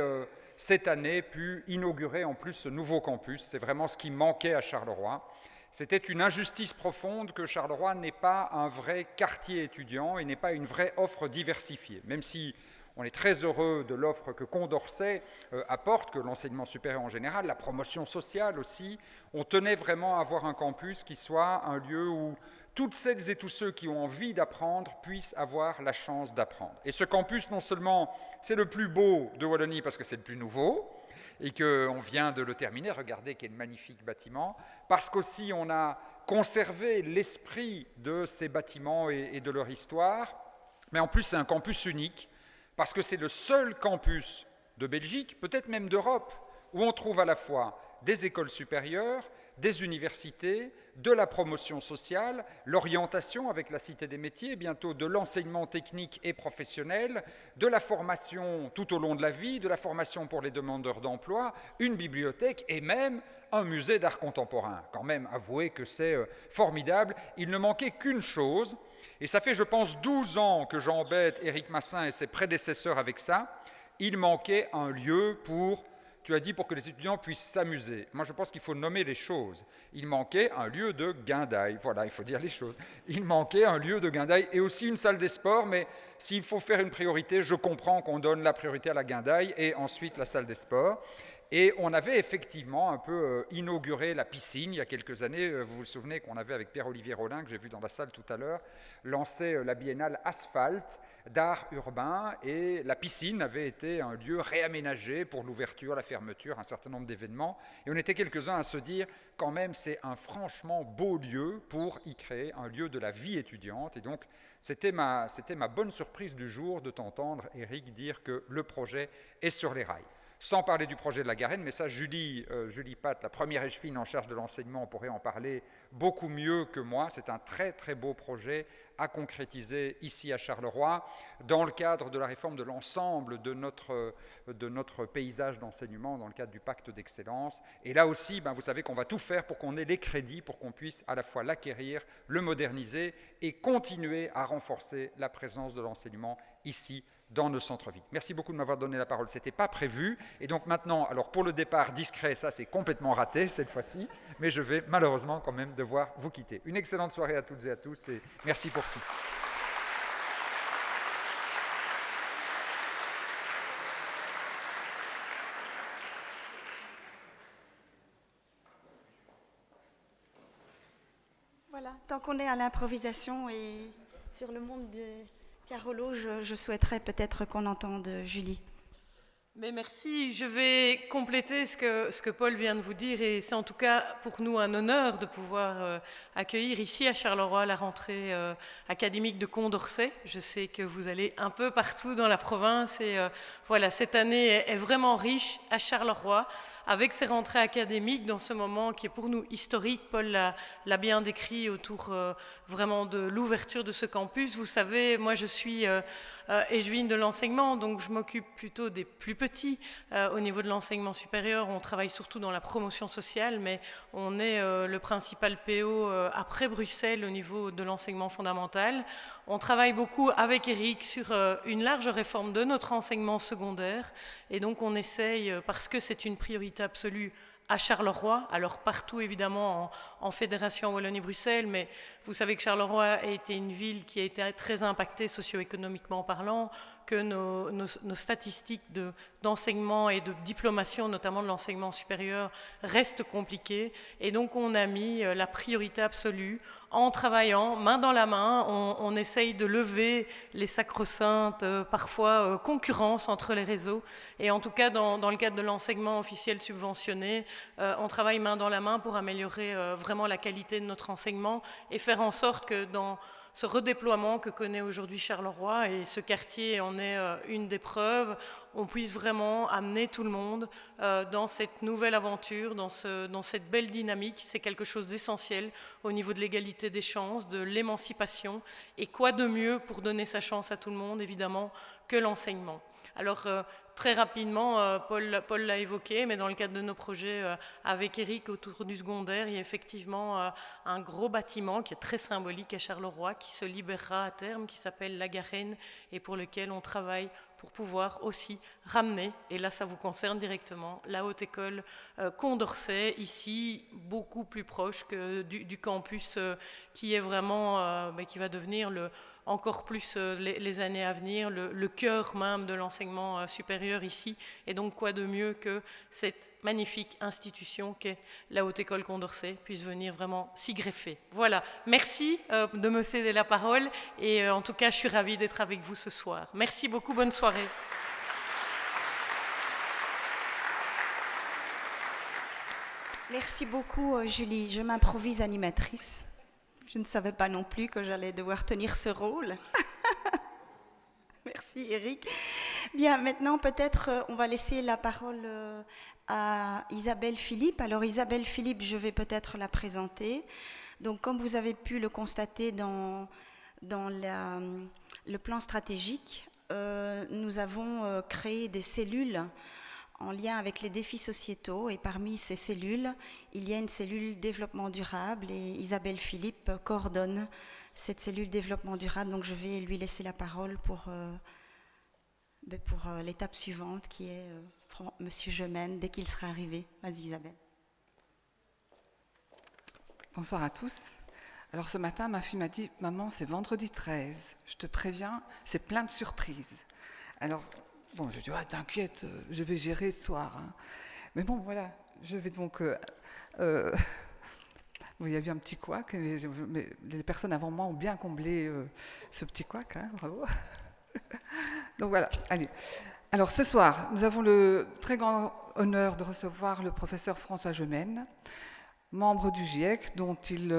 cette année, pu inaugurer en plus ce nouveau campus. C'est vraiment ce qui manquait à Charleroi. C'était une injustice profonde que Charleroi n'ait pas un vrai quartier étudiant et n'ait pas une vraie offre diversifiée, même si on est très heureux de l'offre que Condorcet apporte, que l'enseignement supérieur en général, la promotion sociale aussi. On tenait vraiment à avoir un campus qui soit un lieu où toutes celles et tous ceux qui ont envie d'apprendre puissent avoir la chance d'apprendre. Et ce campus, non seulement c'est le plus beau de Wallonie parce que c'est le plus nouveau, et qu'on vient de le terminer, regardez quel magnifique bâtiment, parce qu'aussi on a conservé l'esprit de ces bâtiments et de leur histoire, mais en plus c'est un campus unique, parce que c'est le seul campus de Belgique, peut-être même d'Europe, où on trouve à la fois des écoles supérieures, des universités, de la promotion sociale, l'orientation avec la Cité des métiers, bientôt de l'enseignement technique et professionnel, de la formation tout au long de la vie, de la formation pour les demandeurs d'emploi, une bibliothèque et même un musée d'art contemporain. Quand même, avouez que c'est formidable. Il ne manquait qu'une chose, et ça fait, je pense, 12 ans que j'embête Éric Massin et ses prédécesseurs avec ça. Il manquait un lieu pour, tu as dit, pour que les étudiants puissent s'amuser. Moi, je pense qu'il faut nommer les choses. Il manquait un lieu de guindaille. Voilà, il faut dire les choses. Il manquait un lieu de guindaille et aussi une salle des sports, mais s'il faut faire une priorité, je comprends qu'on donne la priorité à la guindaille et ensuite la salle des sports. Et on avait effectivement un peu inauguré la piscine il y a quelques années. Vous vous souvenez qu'on avait, avec Pierre-Olivier Rollin, que j'ai vu dans la salle tout à l'heure, lancé la biennale Asphalte d'art urbain. Et la piscine avait été un lieu réaménagé pour l'ouverture, la fermeture, un certain nombre d'événements. Et on était quelques-uns à se dire, quand même, c'est un franchement beau lieu pour y créer un lieu de la vie étudiante. Et donc, c'était ma bonne surprise du jour de t'entendre, Éric, dire que le projet est sur les rails. Sans parler du projet de la Garenne, mais ça, Julie Pat, la première échevine en charge de l'enseignement, pourrait en parler beaucoup mieux que moi. C'est un très, très beau projet à concrétiser ici à Charleroi, dans le cadre de la réforme de l'ensemble de notre paysage d'enseignement, dans le cadre du pacte d'excellence. Et là aussi, vous savez qu'on va tout faire pour qu'on ait les crédits, pour qu'on puisse à la fois l'acquérir, le moderniser et continuer à renforcer la présence de l'enseignement ici, dans nos centres-villes. Merci beaucoup de m'avoir donné la parole, ce n'était pas prévu. Et donc maintenant, alors pour le départ discret, ça c'est complètement raté cette fois-ci, mais je vais malheureusement quand même devoir vous quitter. Une excellente soirée à toutes et à tous et merci pour tout. Voilà, tant qu'on est à l'improvisation et sur le monde de Carolo, je souhaiterais peut-être qu'on entende Julie. Mais merci, je vais compléter ce que Paul vient de vous dire et c'est en tout cas pour nous un honneur de pouvoir accueillir ici à Charleroi la rentrée académique de Condorcet. Je sais que vous allez un peu partout dans la province et voilà, cette année est vraiment riche à Charleroi avec ses rentrées académiques dans ce moment qui est pour nous historique. Paul l'a bien décrit autour vraiment de l'ouverture de ce campus. Vous savez, moi je suis échevine de l'enseignement, donc je m'occupe plutôt des plus petits au niveau de l'enseignement supérieur. On travaille surtout dans la promotion sociale, mais on est le principal PO après Bruxelles au niveau de l'enseignement fondamental. On travaille beaucoup avec Eric sur une large réforme de notre enseignement secondaire et donc on essaye, parce que c'est une priorité absolue à Charleroi, alors partout évidemment en Fédération Wallonie-Bruxelles, mais vous savez que Charleroi a été une ville qui a été très impactée socio-économiquement parlant, que nos statistiques d'enseignement et de diplomation, notamment de l'enseignement supérieur, restent compliquées. Et donc on a mis la priorité absolue en travaillant main dans la main. On essaye de lever les sacro-saintes, parfois concurrence entre les réseaux. Et en tout cas, dans le cadre de l'enseignement officiel subventionné, on travaille main dans la main pour améliorer vraiment la qualité de notre enseignement et faire en sorte que dans ce redéploiement que connaît aujourd'hui Charleroi, et ce quartier en est une des preuves, on puisse vraiment amener tout le monde dans cette nouvelle aventure, dans cette belle dynamique. C'est quelque chose d'essentiel au niveau de l'égalité des chances, de l'émancipation. Et quoi de mieux pour donner sa chance à tout le monde, évidemment, que l'enseignement. Alors, très rapidement, Paul l'a évoqué, mais dans le cadre de nos projets avec Eric autour du secondaire, il y a effectivement un gros bâtiment qui est très symbolique à Charleroi, qui se libérera à terme, qui s'appelle La Garenne, et pour lequel on travaille pour pouvoir aussi ramener, et là ça vous concerne directement, la Haute École Condorcet, ici beaucoup plus proche que du campus qui est vraiment, qui va devenir encore plus les années à venir, le cœur même de l'enseignement supérieur ici. Et donc, quoi de mieux que cette magnifique institution qu'est la Haute École Condorcet puisse venir vraiment s'y greffer. Voilà, merci de me céder la parole et en tout cas, je suis ravie d'être avec vous ce soir. Merci beaucoup, bonne soirée. Merci beaucoup, Julie. Je m'improvise animatrice. Je ne savais pas non plus que j'allais devoir tenir ce rôle. Merci Eric. Bien, maintenant peut-être on va laisser la parole à Isabelle Philippe. Alors Isabelle Philippe, je vais peut-être la présenter. Donc comme vous avez pu le constater dans le plan stratégique, nous avons créé des cellules en lien avec les défis sociétaux, et parmi ces cellules, il y a une cellule développement durable, et Isabelle Philippe coordonne cette cellule développement durable, donc je vais lui laisser la parole pour l'étape suivante, qui est Monsieur Gemène, dès qu'il sera arrivé. Vas-y Isabelle. Bonsoir à tous. Alors ce matin, ma fille m'a dit « Maman, c'est vendredi 13, je te préviens, c'est plein de surprises. » Alors, bon, je dis, ah, t'inquiète, je vais gérer ce soir. Hein. Mais bon, voilà, je vais donc... il y a eu un petit couac, mais les personnes avant moi ont bien comblé ce petit couac, hein, bravo. Donc voilà, allez. Alors ce soir, nous avons le très grand honneur de recevoir le professeur François Gemène, membre du GIEC, dont il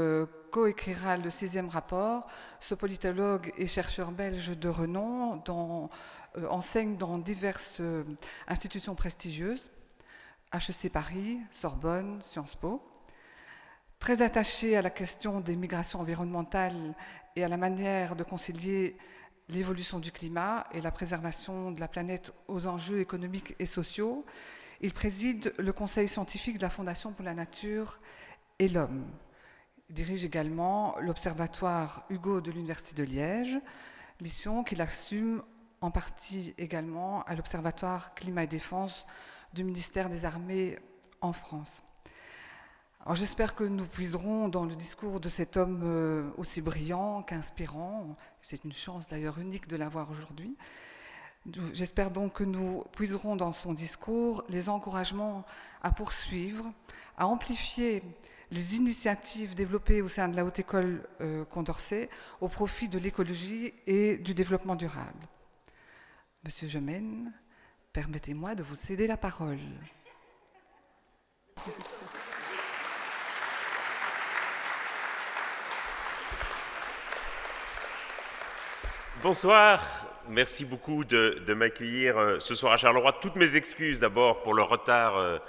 coécrira le 6e rapport. Ce politologue et chercheur belge de renom, enseigne dans diverses institutions prestigieuses, HEC Paris, Sorbonne, Sciences Po. Très attaché à la question des migrations environnementales et à la manière de concilier l'évolution du climat et la préservation de la planète aux enjeux économiques et sociaux, il préside le conseil scientifique de la Fondation pour la Nature et l'Homme. Il dirige également l'Observatoire Hugo de l'Université de Liège, mission qu'il assume en partie également à l'Observatoire Climat et Défense du ministère des Armées en France. Alors j'espère que nous puiserons dans le discours de cet homme aussi brillant qu'inspirant, c'est une chance d'ailleurs unique de l'avoir aujourd'hui. J'espère donc que nous puiserons dans son discours les encouragements à poursuivre, à amplifier les initiatives développées au sein de la Haute École Condorcet au profit de l'écologie et du développement durable. Monsieur Gemène, permettez-moi de vous céder la parole. Bonsoir, merci beaucoup de m'accueillir ce soir à Charleroi. Toutes mes excuses d'abord pour le retard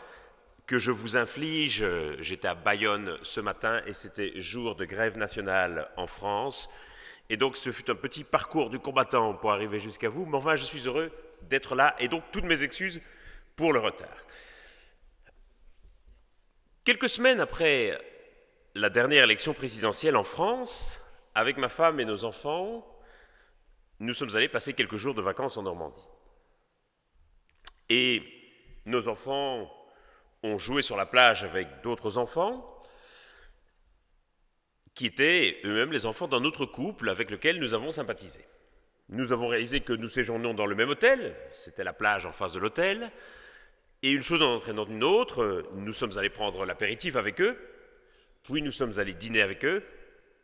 que je vous inflige. J'étais à Bayonne ce matin et c'était jour de grève nationale en France. Et donc ce fut un petit parcours du combattant pour arriver jusqu'à vous. Mais enfin, je suis heureux d'être là et donc toutes mes excuses pour le retard. Quelques semaines après la dernière élection présidentielle en France, avec ma femme et nos enfants, nous sommes allés passer quelques jours de vacances en Normandie. Et nos enfants ont joué sur la plage avec d'autres enfants qui étaient eux-mêmes les enfants d'un autre couple avec lequel nous avons sympathisé. Nous avons réalisé que nous séjournions dans le même hôtel, c'était la plage en face de l'hôtel, et une chose en entraînant une autre, nous sommes allés prendre l'apéritif avec eux, puis nous sommes allés dîner avec eux,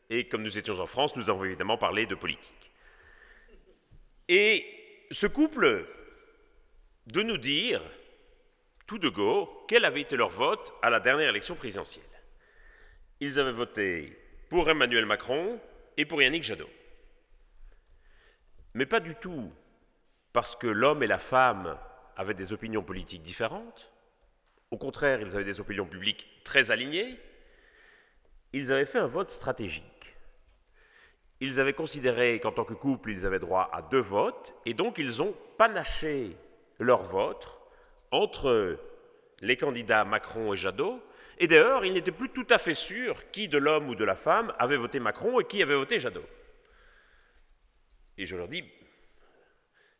et comme nous étions en France, nous avons évidemment parlé de politique. Et ce couple de nous dire, tout de go, quel avait été leur vote à la dernière élection présidentielle. Ils avaient voté pour Emmanuel Macron et pour Yannick Jadot. Mais pas du tout parce que l'homme et la femme avaient des opinions politiques différentes. Au contraire, ils avaient des opinions publiques très alignées. Ils avaient fait un vote stratégique. Ils avaient considéré qu'en tant que couple, ils avaient droit à 2 votes, et donc ils ont panaché leur vote entre les candidats Macron et Jadot, et d'ailleurs, ils n'étaient plus tout à fait sûrs qui de l'homme ou de la femme avait voté Macron et qui avait voté Jadot. Et je leur dis,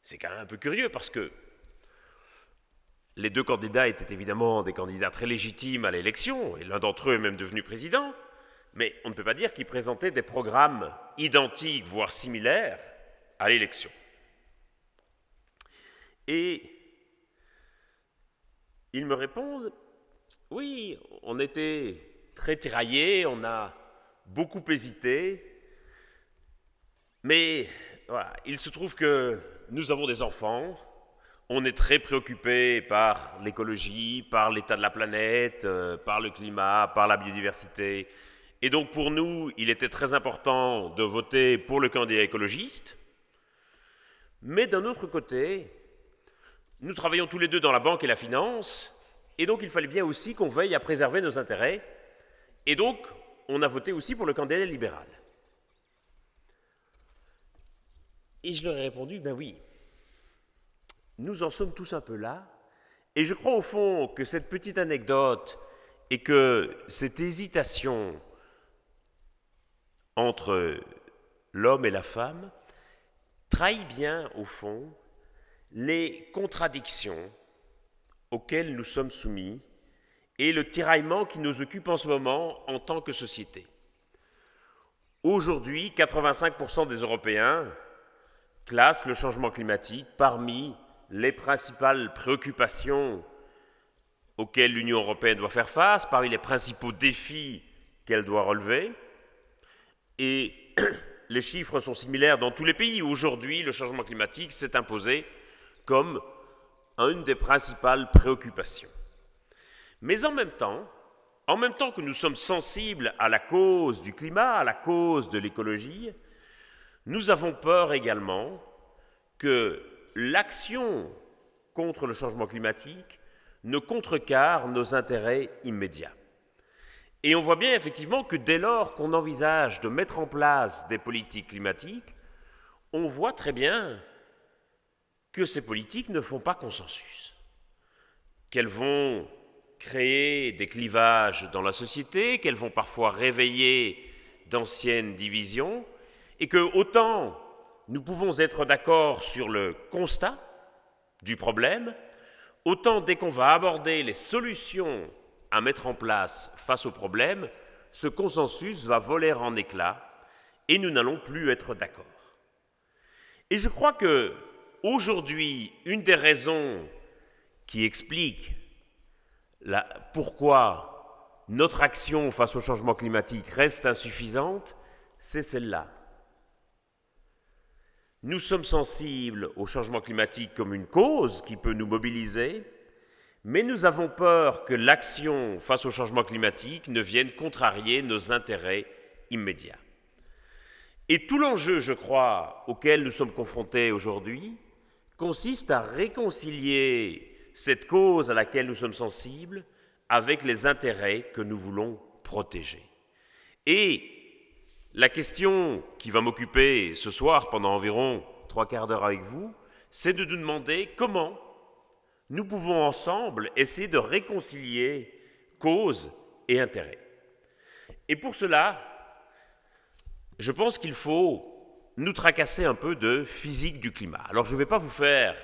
c'est quand même un peu curieux, parce que les 2 candidats étaient évidemment des candidats très légitimes à l'élection, et l'un d'entre eux est même devenu président, mais on ne peut pas dire qu'ils présentaient des programmes identiques, voire similaires, à l'élection. Et ils me répondent, oui, on était très tiraillés, on a beaucoup hésité, mais voilà, il se trouve que nous avons des enfants, on est très préoccupés par l'écologie, par l'état de la planète, par le climat, par la biodiversité. Et donc pour nous, il était très important de voter pour le candidat écologiste. Mais d'un autre côté, nous travaillons tous les deux dans la banque et la finance, et donc il fallait bien aussi qu'on veille à préserver nos intérêts. Et donc, on a voté aussi pour le candidat libéral. Et je leur ai répondu, ben oui, nous en sommes tous un peu là, et je crois au fond que cette petite anecdote et que cette hésitation entre l'homme et la femme trahit bien, au fond, les contradictions auxquelles nous sommes soumis et le tiraillement qui nous occupe en ce moment en tant que société. Aujourd'hui, 85% des Européens classent le changement climatique parmi les principales préoccupations auxquelles l'Union européenne doit faire face, parmi les principaux défis qu'elle doit relever. Et les chiffres sont similaires dans tous les pays. Aujourd'hui, le changement climatique s'est imposé comme une des principales préoccupations. Mais en même temps que nous sommes sensibles à la cause du climat, à la cause de l'écologie, nous avons peur également que l'action contre le changement climatique ne contrecarre nos intérêts immédiats. Et on voit bien effectivement que dès lors qu'on envisage de mettre en place des politiques climatiques, on voit très bien que ces politiques ne font pas consensus, qu'elles vont créer des clivages dans la société, qu'elles vont parfois réveiller d'anciennes divisions, et que autant nous pouvons être d'accord sur le constat du problème, autant dès qu'on va aborder les solutions à mettre en place face au problème, ce consensus va voler en éclats et nous n'allons plus être d'accord. Et je crois que aujourd'hui, une des raisons qui explique pourquoi notre action face au changement climatique reste insuffisante, c'est celle-là. nous sommes sensibles au changement climatique comme une cause qui peut nous mobiliser, mais nous avons peur que l'action face au changement climatique ne vienne contrarier nos intérêts immédiats. Et tout l'enjeu, je crois, auquel nous sommes confrontés aujourd'hui, consiste à réconcilier cette cause à laquelle nous sommes sensibles avec les intérêts que nous voulons protéger. Et la question qui va m'occuper ce soir pendant environ 3/4 d'heure avec vous, c'est de nous demander comment nous pouvons ensemble essayer de réconcilier cause et intérêt. Et pour cela, je pense qu'il faut nous tracasser un peu de physique du climat. Alors je ne vais pas vous faire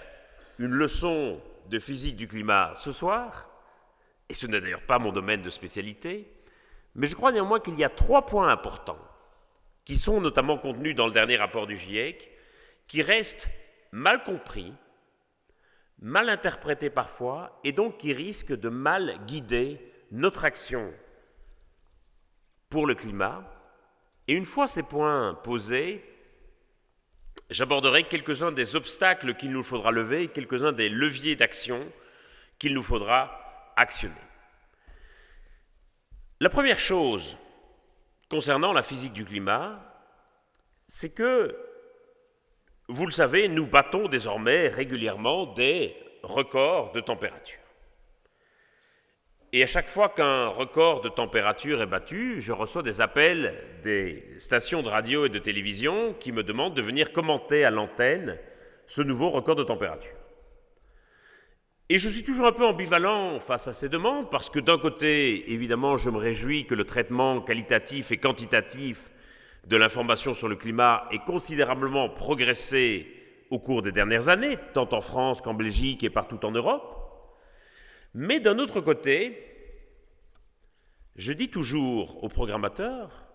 une leçon de physique du climat ce soir, et ce n'est d'ailleurs pas mon domaine de spécialité, mais je crois néanmoins qu'il y a 3 points importants, qui sont notamment contenus dans le dernier rapport du GIEC, qui restent mal compris, mal interprétés parfois, et donc qui risquent de mal guider notre action pour le climat. Et une fois ces points posés, j'aborderai quelques-uns des obstacles qu'il nous faudra lever et quelques-uns des leviers d'action qu'il nous faudra actionner. La première chose concernant la physique du climat, c'est que, vous le savez, nous battons désormais régulièrement des records de température. Et à chaque fois qu'un record de température est battu, je reçois des appels des stations de radio et de télévision qui me demandent de venir commenter à l'antenne ce nouveau record de température. Et je suis toujours un peu ambivalent face à ces demandes parce que d'un côté, évidemment, je me réjouis que le traitement qualitatif et quantitatif de l'information sur le climat ait considérablement progressé au cours des dernières années, tant en France qu'en Belgique et partout en Europe. Mais d'un autre côté, je dis toujours aux programmateurs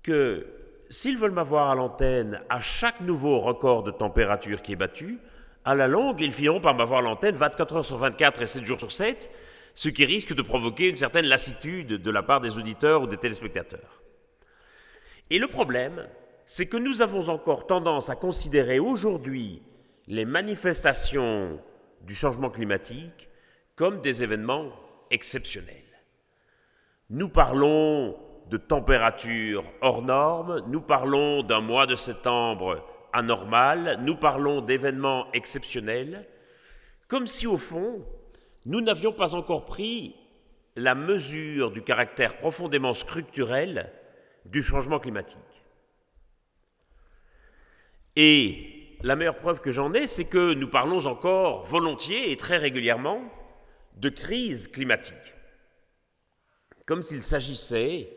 que s'ils veulent m'avoir à l'antenne à chaque nouveau record de température qui est battu, à la longue, ils finiront par m'avoir à l'antenne 24 heures sur 24 et 7 jours sur 7, ce qui risque de provoquer une certaine lassitude de la part des auditeurs ou des téléspectateurs. Et le problème, c'est que nous avons encore tendance à considérer aujourd'hui les manifestations du changement climatique comme des événements exceptionnels. Nous parlons de température hors norme, nous parlons d'un mois de septembre anormal, nous parlons d'événements exceptionnels, comme si au fond, nous n'avions pas encore pris la mesure du caractère profondément structurel du changement climatique. Et la meilleure preuve que j'en ai, c'est que nous parlons encore volontiers et très régulièrement de crise climatique, comme s'il s'agissait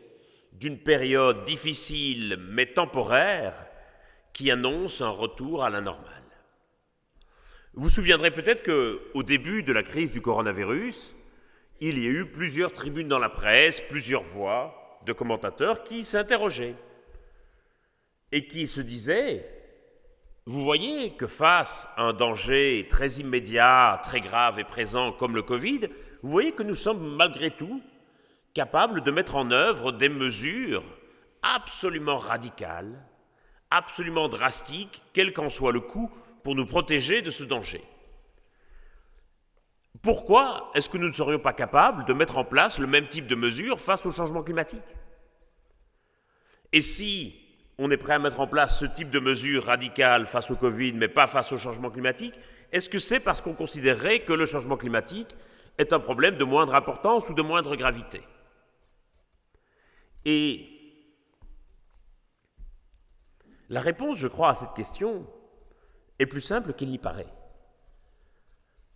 d'une période difficile mais temporaire qui annonce un retour à la normale. Vous vous souviendrez peut-être qu'au début de la crise du coronavirus, il y a eu plusieurs tribunes dans la presse, plusieurs voix de commentateurs qui s'interrogeaient et qui se disaient: vous voyez que face à un danger très immédiat, très grave et présent comme le Covid, vous voyez que nous sommes malgré tout capables de mettre en œuvre des mesures absolument radicales, absolument drastiques, quel qu'en soit le coût, pour nous protéger de ce danger. Pourquoi est-ce que nous ne serions pas capables de mettre en place le même type de mesures face au changement climatique? Et si on est prêt à mettre en place ce type de mesures radicales face au Covid, mais pas face au changement climatique, est-ce que c'est parce qu'on considérerait que le changement climatique est un problème de moindre importance ou de moindre gravité? Et la réponse, je crois, à cette question est plus simple qu'il n'y paraît.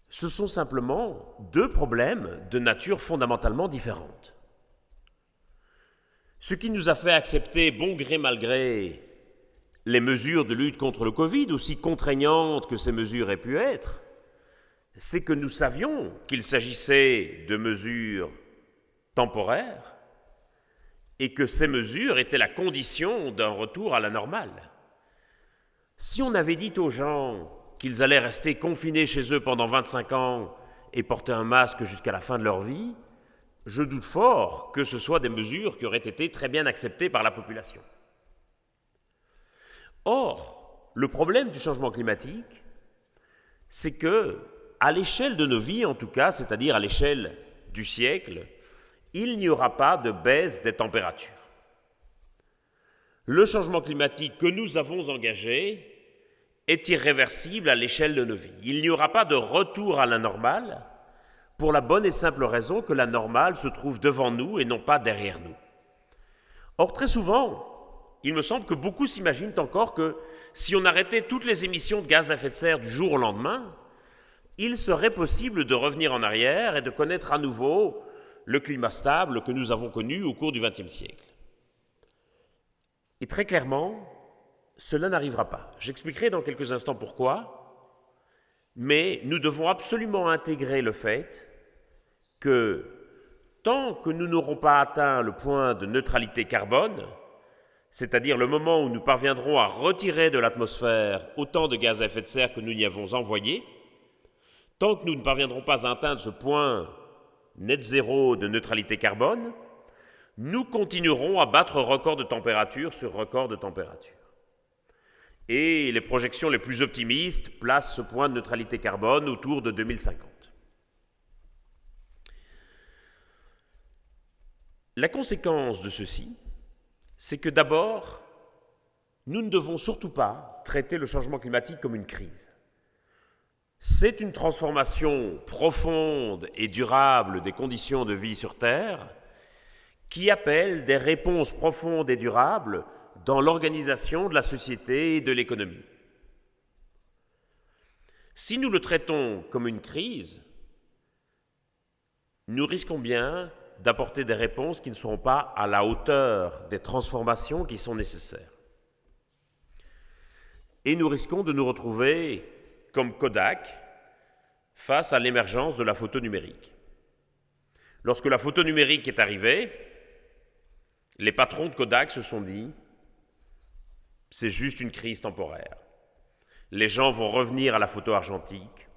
Ce sont simplement 2 problèmes de nature fondamentalement différente. Ce qui nous a fait accepter, bon gré mal gré, les mesures de lutte contre le Covid, aussi contraignantes que ces mesures aient pu être, c'est que nous savions qu'il s'agissait de mesures temporaires et que ces mesures étaient la condition d'un retour à la normale. Si on avait dit aux gens qu'ils allaient rester confinés chez eux pendant 25 ans et porter un masque jusqu'à la fin de leur vie, je doute fort que ce soient des mesures qui auraient été très bien acceptées par la population. Or, le problème du changement climatique, c'est que, à l'échelle de nos vies en tout cas, c'est-à-dire à l'échelle du siècle, il n'y aura pas de baisse des températures. Le changement climatique que nous avons engagé est irréversible à l'échelle de nos vies. Il n'y aura pas de retour à la normale, pour la bonne et simple raison que la normale se trouve devant nous et non pas derrière nous. Or, très souvent, il me semble que beaucoup s'imaginent encore que si on arrêtait toutes les émissions de gaz à effet de serre du jour au lendemain, il serait possible de revenir en arrière et de connaître à nouveau le climat stable que nous avons connu au cours du XXe siècle. Et très clairement, cela n'arrivera pas. J'expliquerai dans quelques instants pourquoi, mais nous devons absolument intégrer le fait que tant que nous n'aurons pas atteint le point de neutralité carbone, c'est-à-dire le moment où nous parviendrons à retirer de l'atmosphère autant de gaz à effet de serre que nous y avons envoyé, tant que nous ne parviendrons pas à atteindre ce point net zéro de neutralité carbone, nous continuerons à battre record de température sur record de température. Et les projections les plus optimistes placent ce point de neutralité carbone autour de 2050. La conséquence de ceci, c'est que d'abord, nous ne devons surtout pas traiter le changement climatique comme une crise. C'est une transformation profonde et durable des conditions de vie sur Terre qui appelle des réponses profondes et durables dans l'organisation de la société et de l'économie. Si nous le traitons comme une crise, nous risquons bien d'apporter des réponses qui ne seront pas à la hauteur des transformations qui sont nécessaires. Et nous risquons de nous retrouver comme Kodak face à l'émergence de la photo numérique. Lorsque la photo numérique est arrivée, les patrons de Kodak se sont dit « c'est juste une crise temporaire. Les gens vont revenir à la photo argentique.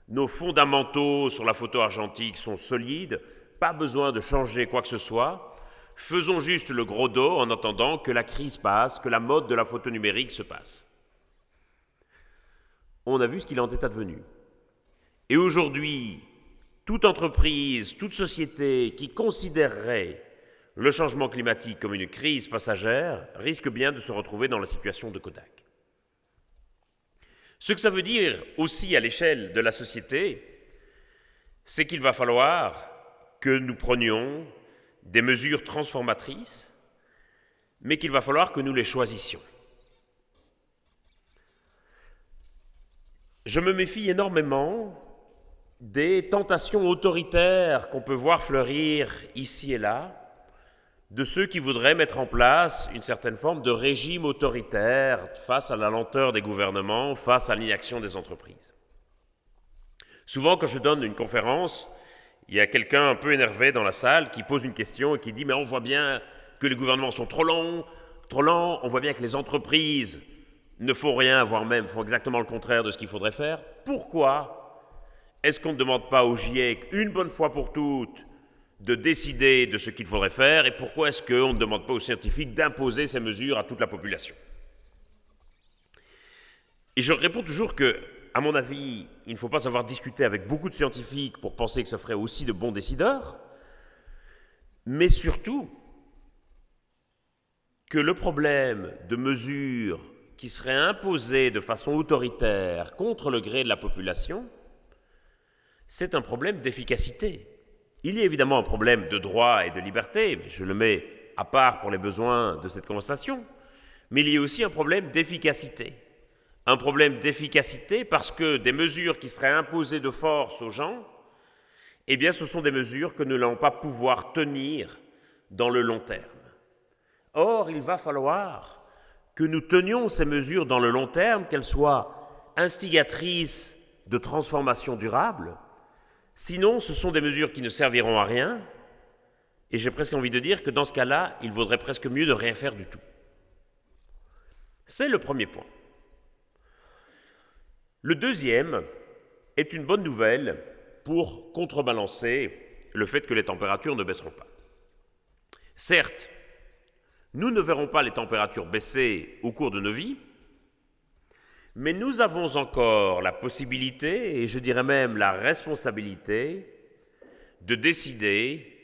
Nos fondamentaux sur la photo argentique sont solides, pas besoin de changer quoi que ce soit. Faisons juste le gros dos en attendant que la crise passe, que la mode de la photo numérique se passe. » On a vu ce qu'il en est advenu. Et aujourd'hui, toute entreprise, toute société qui considérerait le changement climatique comme une crise passagère risque bien de se retrouver dans la situation de Kodak. Ce que ça veut dire aussi à l'échelle de la société, c'est qu'il va falloir que nous prenions des mesures transformatrices, mais qu'il va falloir que nous les choisissions. Je me méfie énormément des tentations autoritaires qu'on peut voir fleurir ici et là, de ceux qui voudraient mettre en place une certaine forme de régime autoritaire face à la lenteur des gouvernements, face à l'inaction des entreprises. Souvent, quand je donne une conférence, il y a quelqu'un un peu énervé dans la salle qui pose une question et qui dit « mais on voit bien que les gouvernements sont trop lents, on voit bien que les entreprises ne font rien, voire même font exactement le contraire de ce qu'il faudrait faire. Pourquoi est-ce qu'on ne demande pas au GIEC, une bonne fois pour toutes, de décider de ce qu'il faudrait faire, et pourquoi est-ce qu'on ne demande pas aux scientifiques d'imposer ces mesures à toute la population ?» Et je réponds toujours que, à mon avis, il ne faut pas savoir discuter avec beaucoup de scientifiques pour penser que ça ferait aussi de bons décideurs, mais surtout que le problème de mesures qui seraient imposées de façon autoritaire contre le gré de la population, c'est un problème d'efficacité. Il y a évidemment un problème de droit et de liberté, mais je le mets à part pour les besoins de cette conversation, mais il y a aussi un problème d'efficacité. Un problème d'efficacité parce que des mesures qui seraient imposées de force aux gens, eh bien ce sont des mesures que nous n'allons pas pouvoir tenir dans le long terme. Or, il va falloir que nous tenions ces mesures dans le long terme, qu'elles soient instigatrices de transformation durable. Sinon, ce sont des mesures qui ne serviront à rien, et j'ai presque envie de dire que dans ce cas-là, il vaudrait presque mieux de rien faire du tout. C'est le premier point. Le deuxième est une bonne nouvelle pour contrebalancer le fait que les températures ne baisseront pas. Certes, nous ne verrons pas les températures baisser au cours de nos vies, Mais nous avons encore la possibilité, et je dirais même la responsabilité, de décider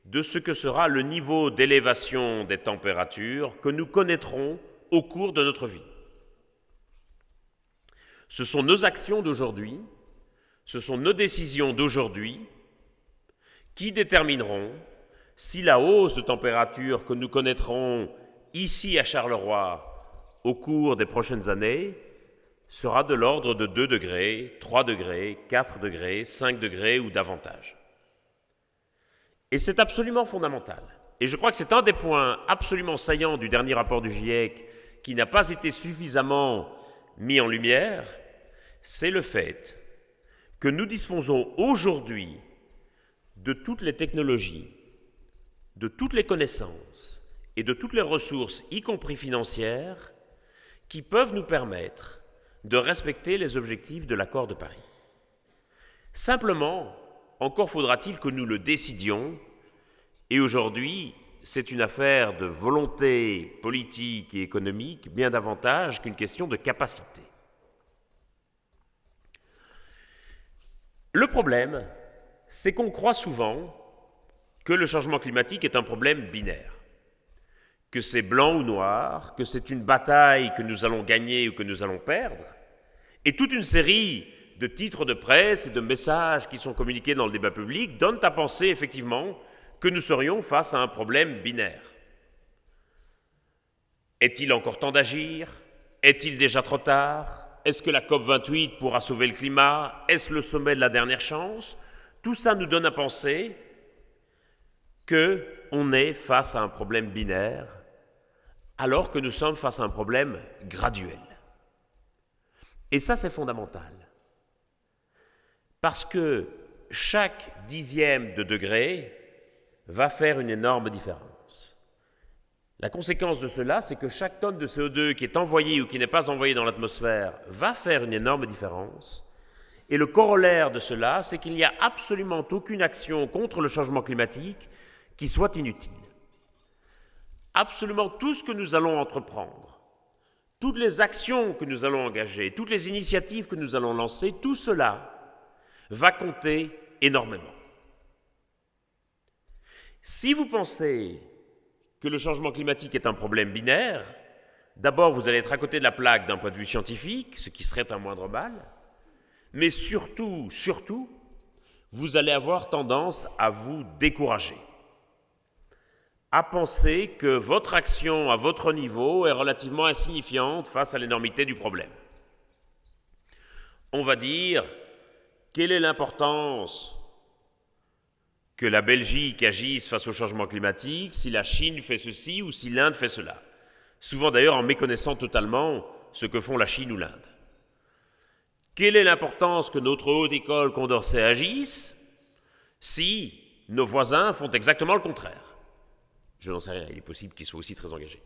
de ce que sera le niveau d'élévation des températures que nous connaîtrons au cours de notre vie. Ce sont nos actions d'aujourd'hui, ce sont nos décisions d'aujourd'hui qui détermineront si la hausse de température que nous connaîtrons ici à Charleroi au cours des prochaines années sera de l'ordre de 2 degrés, 3 degrés, 4 degrés, 5 degrés ou davantage. Et c'est absolument fondamental. Et je crois que c'est un des points absolument saillants du dernier rapport du GIEC qui n'a pas été suffisamment mis en lumière, c'est le fait que nous disposons aujourd'hui de toutes les technologies, de toutes les connaissances et de toutes les ressources, y compris financières, qui peuvent nous permettre de respecter les objectifs de l'accord de Paris. Simplement, encore faudra-t-il que nous le décidions, et aujourd'hui, c'est une affaire de volonté politique et économique bien davantage qu'une question de capacité. Le problème, c'est qu'on croit souvent que le changement climatique est un problème binaire, que c'est blanc ou noir, que c'est une bataille que nous allons gagner ou que nous allons perdre, et toute une série de titres de presse et de messages qui sont communiqués dans le débat public donnent à penser effectivement que nous serions face à un problème binaire. Est-il encore temps d'agir? Est-il déjà trop tard? Est-ce que la COP28 pourra sauver le climat? Est-ce le sommet de la dernière chance? Tout ça nous donne à penser qu'on est face à un problème binaire, alors que nous sommes face à un problème graduel. Et ça, c'est fondamental. Parce que chaque dixième de degré va faire une énorme différence. La conséquence de cela, c'est que chaque tonne de CO2 qui est envoyée ou qui n'est pas envoyée dans l'atmosphère va faire une énorme différence. Et le corollaire de cela, c'est qu'il n'y a absolument aucune action contre le changement climatique qui soit inutile. Absolument tout ce que nous allons entreprendre, toutes les actions que nous allons engager, toutes les initiatives que nous allons lancer, tout cela va compter énormément. Si vous pensez que le changement climatique est un problème binaire, d'abord vous allez être à côté de la plaque d'un point de vue scientifique, ce qui serait un moindre mal, mais surtout, vous allez avoir tendance à vous décourager, à penser que votre action à votre niveau est relativement insignifiante face à l'énormité du problème. On va dire, quelle est l'importance que la Belgique agisse face au changement climatique si la Chine fait ceci ou si l'Inde fait cela? Souvent d'ailleurs en méconnaissant totalement ce que font la Chine ou l'Inde. Quelle est l'importance que notre haute école Condorcet agisse si nos voisins font exactement le contraire? Je n'en sais rien, il est possible qu'ils soient aussi très engagés.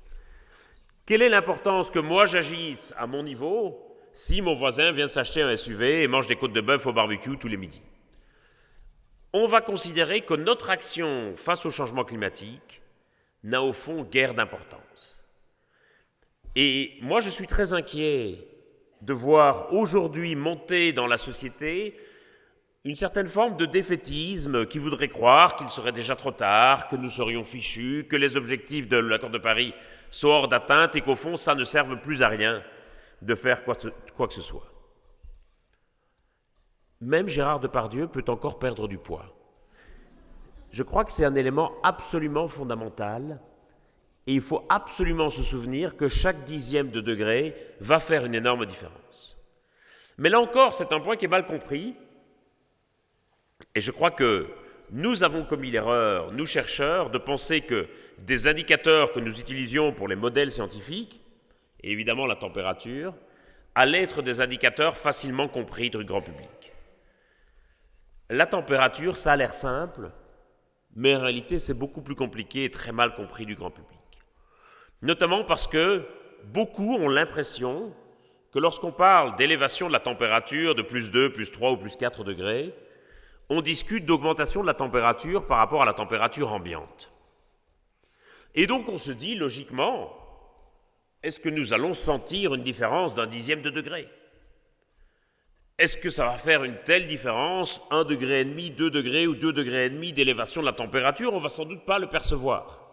Quelle est l'importance que moi j'agisse à mon niveau si mon voisin vient s'acheter un SUV et mange des côtes de bœuf au barbecue tous les midis? On va considérer que notre action face au changement climatique n'a au fond guère d'importance. Et moi, je suis très inquiet de voir aujourd'hui monter dans la société une certaine forme de défaitisme qui voudrait croire qu'il serait déjà trop tard, que nous serions fichus, que les objectifs de l'accord de Paris sont hors d'atteinte et qu'au fond, ça ne serve plus à rien de faire quoi que ce soit. Même Gérard Depardieu peut encore perdre du poids. Je crois que c'est un élément absolument fondamental et il faut absolument se souvenir que chaque dixième de degré va faire une énorme différence. Mais là encore, c'est un point qui est mal compris et je crois que nous avons commis l'erreur, nous chercheurs, de penser que des indicateurs que nous utilisions pour les modèles scientifiques, et évidemment la température, allaient être des indicateurs facilement compris du grand public. La température, ça a l'air simple, mais en réalité, c'est beaucoup plus compliqué et très mal compris du grand public. Notamment parce que beaucoup ont l'impression que lorsqu'on parle d'élévation de la température de plus 2, plus 3 ou plus 4 degrés, on discute d'augmentation de la température par rapport à la température ambiante. Et donc on se dit logiquement est-ce que nous allons sentir une différence d'un dixième de degré? Est-ce que ça va faire une telle différence, 1,5 degré, 2 degrés ou 2,5 degrés d'élévation de la température? On ne va sans doute pas le percevoir.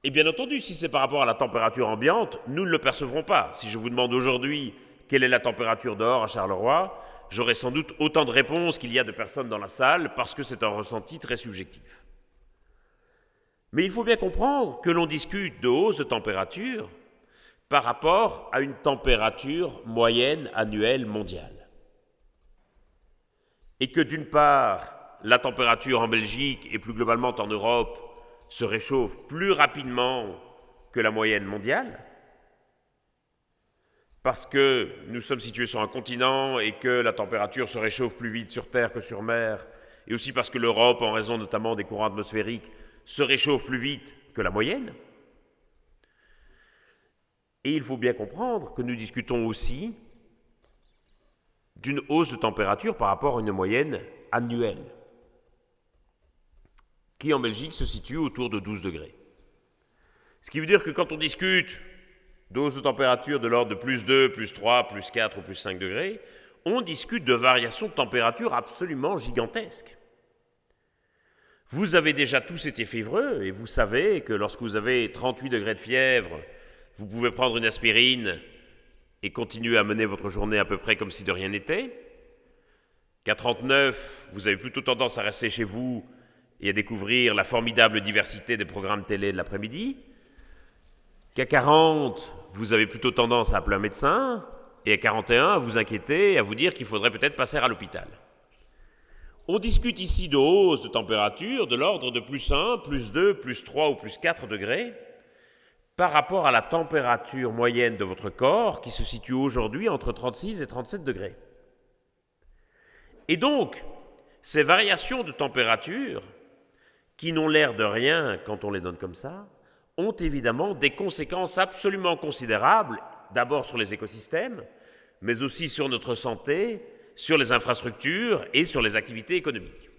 Et bien entendu, si c'est par rapport à la température ambiante, nous ne le percevrons pas. Si je vous demande aujourd'hui quelle est la température dehors à Charleroi, j'aurai sans doute autant de réponses qu'il y a de personnes dans la salle parce que c'est un ressenti très subjectif. Mais il faut bien comprendre que l'on discute de hausse de température par rapport à une température moyenne annuelle mondiale. Et que d'une part, la température en Belgique et plus globalement en Europe se réchauffe plus rapidement que la moyenne mondiale, parce que nous sommes situés sur un continent et que la température se réchauffe plus vite sur terre que sur mer, et aussi parce que l'Europe, en raison notamment des courants atmosphériques, se réchauffe plus vite que la moyenne. Et il faut bien comprendre que nous discutons aussi d'une hausse de température par rapport à une moyenne annuelle, qui en Belgique se situe autour de 12 degrés. Ce qui veut dire que quand on discute d'hausse de température de l'ordre de plus 2, plus 3, plus 4 ou plus 5 degrés, on discute de variations de température absolument gigantesques. Vous avez déjà tous été fiévreux et vous savez que lorsque vous avez 38 degrés de fièvre, vous pouvez prendre une aspirine et continuer à mener votre journée à peu près comme si de rien n'était. Qu'à 39, vous avez plutôt tendance à rester chez vous et à découvrir la formidable diversité des programmes télé de l'après-midi. Qu'à 40, vous avez plutôt tendance à appeler un médecin, et à 41, à vous inquiéter et à vous dire qu'il faudrait peut-être passer à l'hôpital. On discute ici de hausse de température de l'ordre de plus 1, plus 2, plus 3 ou plus 4 degrés par rapport à la température moyenne de votre corps qui se situe aujourd'hui entre 36 et 37 degrés. Et donc, ces variations de température, qui n'ont l'air de rien quand on les donne comme ça, ont évidemment des conséquences absolument considérables, d'abord sur les écosystèmes, mais aussi sur notre santé, sur les infrastructures et sur les activités économiques.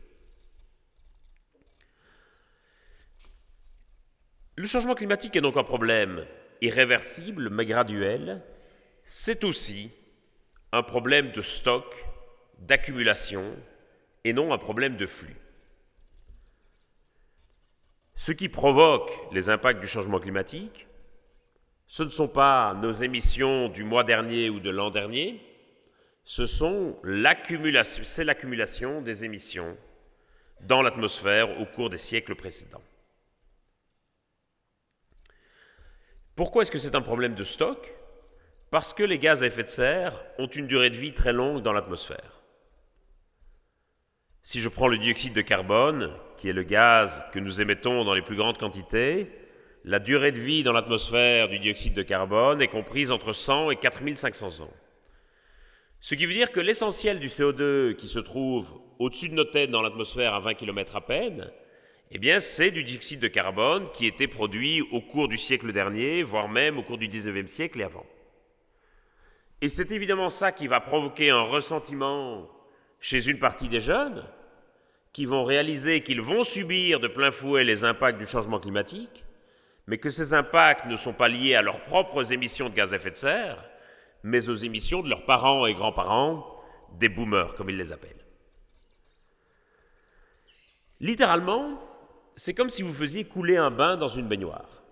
Le changement climatique est donc un problème irréversible mais graduel. C'est aussi un problème de stock, d'accumulation et non un problème de flux. Ce qui provoque les impacts du changement climatique, ce ne sont pas nos émissions du mois dernier ou de l'an dernier, c'est l'accumulation des émissions dans l'atmosphère au cours des siècles précédents. Pourquoi est-ce que c'est un problème de stock? Parce que les gaz à effet de serre ont une durée de vie très longue dans l'atmosphère. Si je prends le dioxyde de carbone, qui est le gaz que nous émettons dans les plus grandes quantités, la durée de vie dans l'atmosphère du dioxyde de carbone est comprise entre 100 et 4500 ans. Ce qui veut dire que l'essentiel du CO2 qui se trouve au-dessus de nos têtes dans l'atmosphère à 20 km à peine, eh bien c'est du dioxyde de carbone qui était produit au cours du siècle dernier, voire même au cours du 19e siècle et avant. Et c'est évidemment ça qui va provoquer un ressentiment chez une partie des jeunes qui vont réaliser qu'ils vont subir de plein fouet les impacts du changement climatique, mais que ces impacts ne sont pas liés à leurs propres émissions de gaz à effet de serre, mais aux émissions de leurs parents et grands-parents, des boomers, comme ils les appellent. Littéralement, c'est comme si vous faisiez couler un bain dans une baignoire.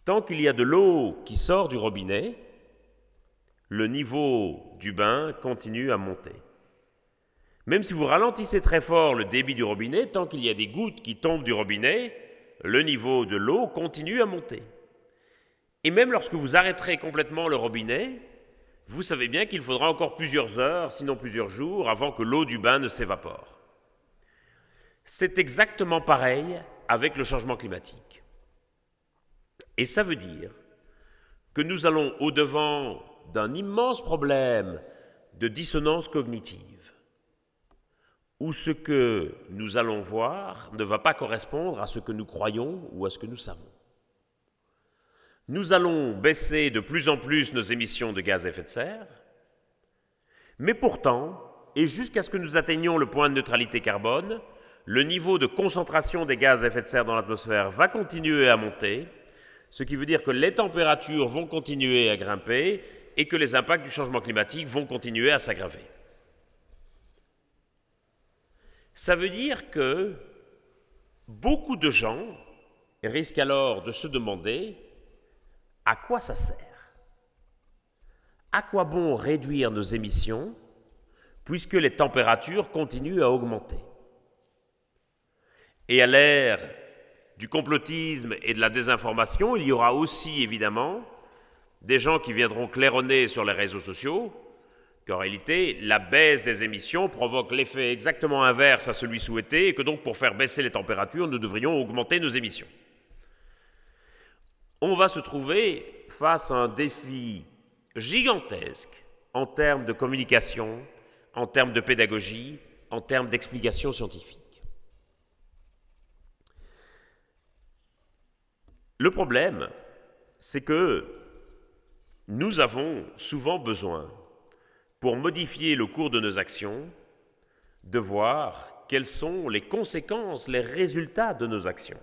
Tant qu'il y a de l'eau qui sort du robinet, le niveau du bain continue à monter. Même si vous ralentissez très fort le débit du robinet, tant qu'il y a des gouttes qui tombent du robinet, le niveau de l'eau continue à monter. Et même lorsque vous arrêterez complètement le robinet, vous savez bien qu'il faudra encore plusieurs heures, sinon plusieurs jours, avant que l'eau du bain ne s'évapore. C'est exactement pareil avec le changement climatique. Et ça veut dire que nous allons au-devant d'un immense problème de dissonance cognitive, où ce que nous allons voir ne va pas correspondre à ce que nous croyons ou à ce que nous savons. Nous allons baisser de plus en plus nos émissions de gaz à effet de serre, mais pourtant, et jusqu'à ce que nous atteignions le point de neutralité carbone, le niveau de concentration des gaz à effet de serre dans l'atmosphère va continuer à monter, Ce qui veut dire que les températures vont continuer à grimper et que les impacts du changement climatique vont continuer à s'aggraver. Ça veut dire que beaucoup de gens risquent alors de se demander à quoi ça sert. À quoi bon réduire nos émissions puisque les températures continuent à augmenter? Et à l'ère du complotisme et de la désinformation, il y aura aussi évidemment des gens qui viendront claironner sur les réseaux sociaux qu'en réalité, la baisse des émissions provoque l'effet exactement inverse à celui souhaité et que donc pour faire baisser les températures, nous devrions augmenter nos émissions. On va se trouver face à un défi gigantesque en termes de communication, en termes de pédagogie, en termes d'explication scientifique. Le problème, c'est que nous avons souvent besoin, pour modifier le cours de nos actions, de voir quelles sont les conséquences, les résultats de nos actions.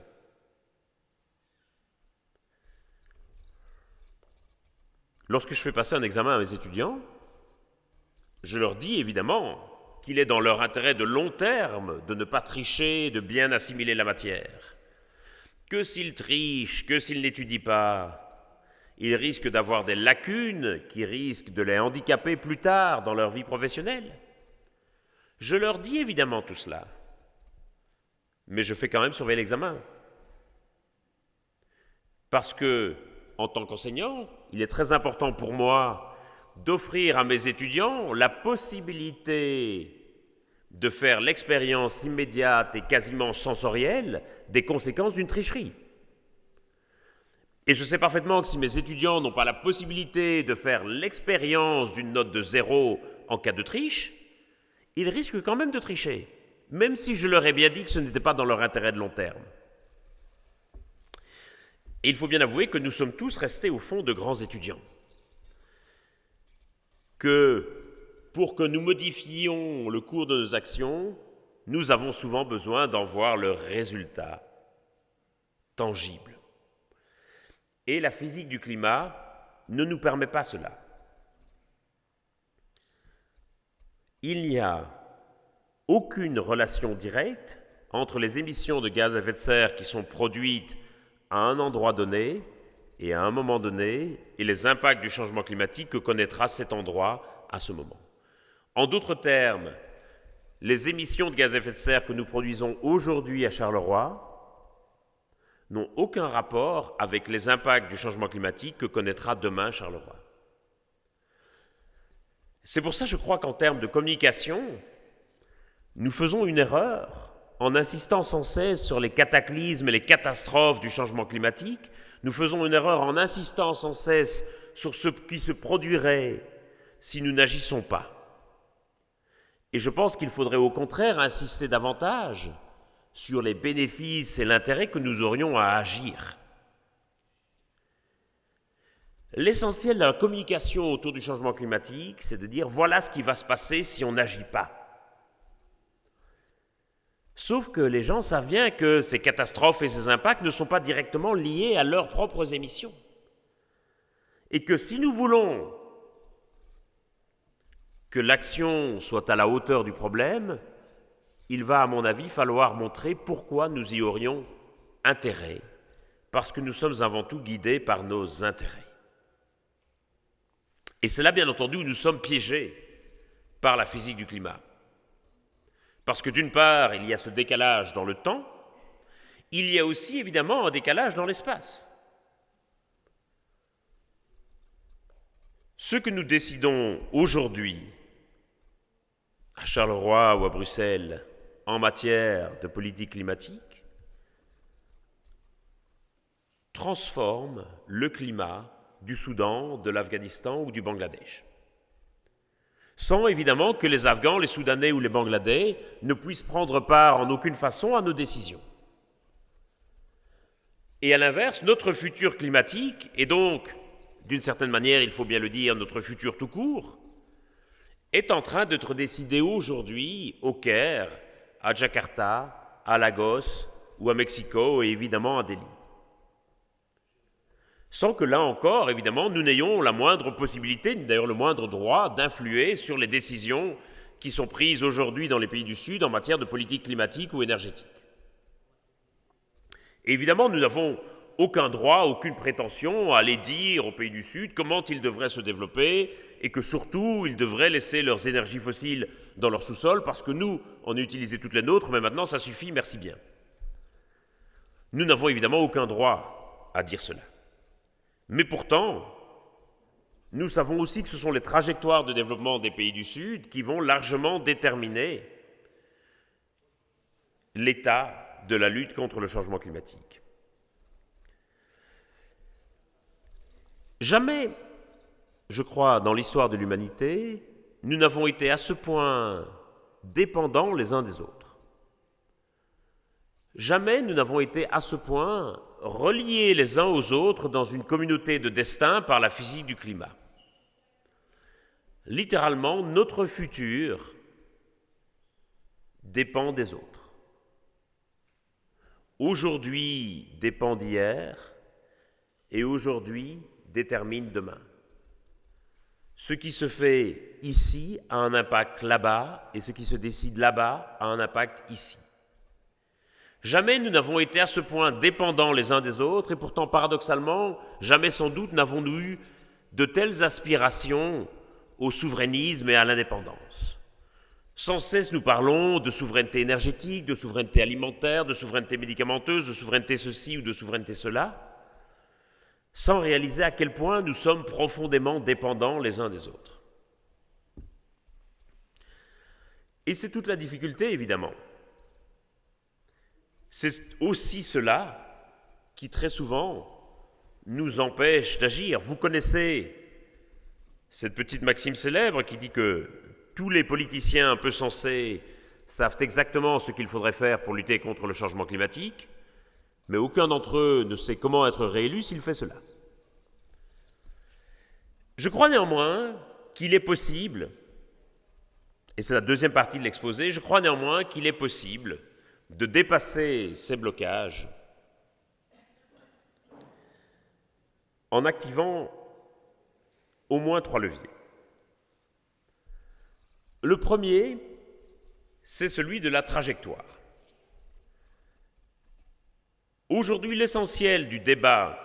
Lorsque je fais passer un examen à mes étudiants, je leur dis évidemment qu'il est dans leur intérêt de long terme de ne pas tricher, de bien assimiler la matière. Que s'ils trichent, que s'ils n'étudient pas, ils risquent d'avoir des lacunes qui risquent de les handicaper plus tard dans leur vie professionnelle. Je leur dis évidemment tout cela, mais je fais quand même surveiller l'examen. Parce que, en tant qu'enseignant, il est très important pour moi d'offrir à mes étudiants la possibilité de faire l'expérience immédiate et quasiment sensorielle des conséquences d'une tricherie. Et je sais parfaitement que si mes étudiants n'ont pas la possibilité de faire l'expérience d'une note de 0 en cas de triche, ils risquent quand même de tricher, même si je leur ai bien dit que ce n'était pas dans leur intérêt de long terme. Et il faut bien avouer que nous sommes tous restés au fond de grands étudiants. Que pour que nous modifions le cours de nos actions, nous avons souvent besoin d'en voir le résultat tangible. Et la physique du climat ne nous permet pas cela. Il n'y a aucune relation directe entre les émissions de gaz à effet de serre qui sont produites à un endroit donné et à un moment donné et les impacts du changement climatique que connaîtra cet endroit à ce moment. En d'autres termes, les émissions de gaz à effet de serre que nous produisons aujourd'hui à Charleroi n'ont aucun rapport avec les impacts du changement climatique que connaîtra demain Charleroi. C'est pour ça, je crois qu'en termes de communication, nous faisons une erreur en insistant sans cesse sur les cataclysmes et les catastrophes du changement climatique. Nous faisons une erreur en insistant sans cesse sur ce qui se produirait si nous n'agissons pas. Et je pense qu'il faudrait au contraire insister davantage sur les bénéfices et l'intérêt que nous aurions à agir. L'essentiel de la communication autour du changement climatique, c'est de dire voilà ce qui va se passer si on n'agit pas. Sauf que les gens savent bien que ces catastrophes et ces impacts ne sont pas directement liés à leurs propres émissions. Et que si nous voulons que l'action soit à la hauteur du problème, il va, à mon avis, falloir montrer pourquoi nous y aurions intérêt, parce que nous sommes avant tout guidés par nos intérêts. Et c'est là, bien entendu, où nous sommes piégés par la physique du climat. Parce que d'une part, il y a ce décalage dans le temps, il y a aussi évidemment un décalage dans l'espace. Ce que nous décidons aujourd'hui, à Charleroi ou à Bruxelles, en matière de politique climatique, transforme le climat du Soudan, de l'Afghanistan ou du Bangladesh. Sans évidemment que les Afghans, les Soudanais ou les Bangladais ne puissent prendre part en aucune façon à nos décisions. Et à l'inverse, notre futur climatique, et donc, d'une certaine manière, il faut bien le dire, notre futur tout court, est en train d'être décidé aujourd'hui au Caire, à Jakarta, à Lagos ou à Mexico et évidemment à Delhi. sans que là encore, évidemment, nous n'ayons la moindre possibilité, d'ailleurs le moindre droit, d'influer sur les décisions qui sont prises aujourd'hui dans les pays du Sud en matière de politique climatique ou énergétique. Et évidemment, nous n'avons aucun droit, aucune prétention à aller dire aux pays du Sud comment ils devraient se développer et que surtout, ils devraient laisser leurs énergies fossiles dans leur sous-sol parce que nous, on a utilisé toutes les nôtres, mais maintenant ça suffit, merci bien. Nous n'avons évidemment aucun droit à dire cela. Mais pourtant, nous savons aussi que ce sont les trajectoires de développement des pays du Sud qui vont largement déterminer l'état de la lutte contre le changement climatique. Jamais, je crois, dans l'histoire de l'humanité, nous n'avons été à ce point dépendants les uns des autres. Jamais nous n'avons été à ce point reliés les uns aux autres dans une communauté de destin par la physique du climat. Littéralement, notre futur dépend des autres. Aujourd'hui dépend d'hier et aujourd'hui détermine demain. Ce qui se fait ici a un impact là-bas et ce qui se décide là-bas a un impact ici. Jamais nous n'avons été à ce point dépendants les uns des autres et pourtant paradoxalement, jamais sans doute n'avons-nous eu de telles aspirations au souverainisme et à l'indépendance. Sans cesse nous parlons de souveraineté énergétique, de souveraineté alimentaire, de souveraineté médicamenteuse, de souveraineté ceci ou de souveraineté cela, sans réaliser à quel point nous sommes profondément dépendants les uns des autres. Et c'est toute la difficulté, évidemment. C'est aussi cela qui, très souvent, nous empêche d'agir. Vous connaissez cette petite maxime célèbre qui dit que tous les politiciens un peu sensés savent exactement ce qu'il faudrait faire pour lutter contre le changement climatique, mais aucun d'entre eux ne sait comment être réélu s'il fait cela. Je crois néanmoins qu'il est possible, et c'est la deuxième partie de l'exposé, je crois néanmoins qu'il est possible de dépasser ces blocages en activant au moins 3 leviers. Le premier, c'est celui de la trajectoire. Aujourd'hui, l'essentiel du débat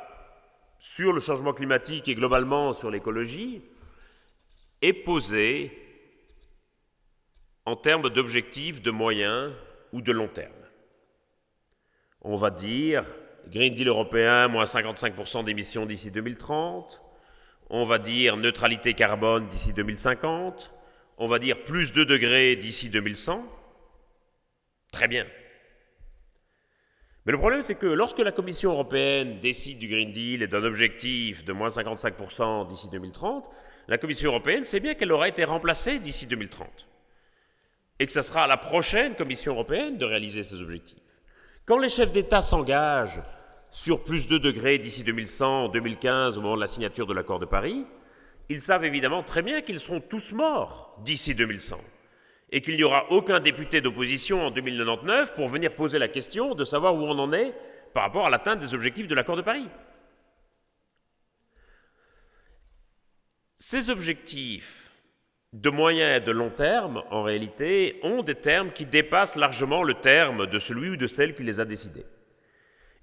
sur le changement climatique et globalement sur l'écologie est posé en termes d'objectifs, de moyens ou de long terme. On va dire Green Deal européen, moins 55% d'émissions d'ici 2030, on va dire neutralité carbone d'ici 2050, on va dire plus 2 degrés d'ici 2100. Très bien. Mais le problème, c'est que lorsque la Commission européenne décide du Green Deal et d'un objectif de moins 55% d'ici 2030, la Commission européenne sait bien qu'elle aura été remplacée d'ici 2030 et que ce sera à la prochaine Commission européenne de réaliser ces objectifs. Quand les chefs d'État s'engagent sur plus 2 degrés d'ici 2100, 2015, au moment de la signature de l'accord de Paris, ils savent évidemment très bien qu'ils seront tous morts d'ici 2100 et qu'il n'y aura aucun député d'opposition en 2099 pour venir poser la question de savoir où on en est par rapport à l'atteinte des objectifs de l'accord de Paris. Ces objectifs de moyen et de long terme, en réalité, ont des termes qui dépassent largement le terme de celui ou de celle qui les a décidés.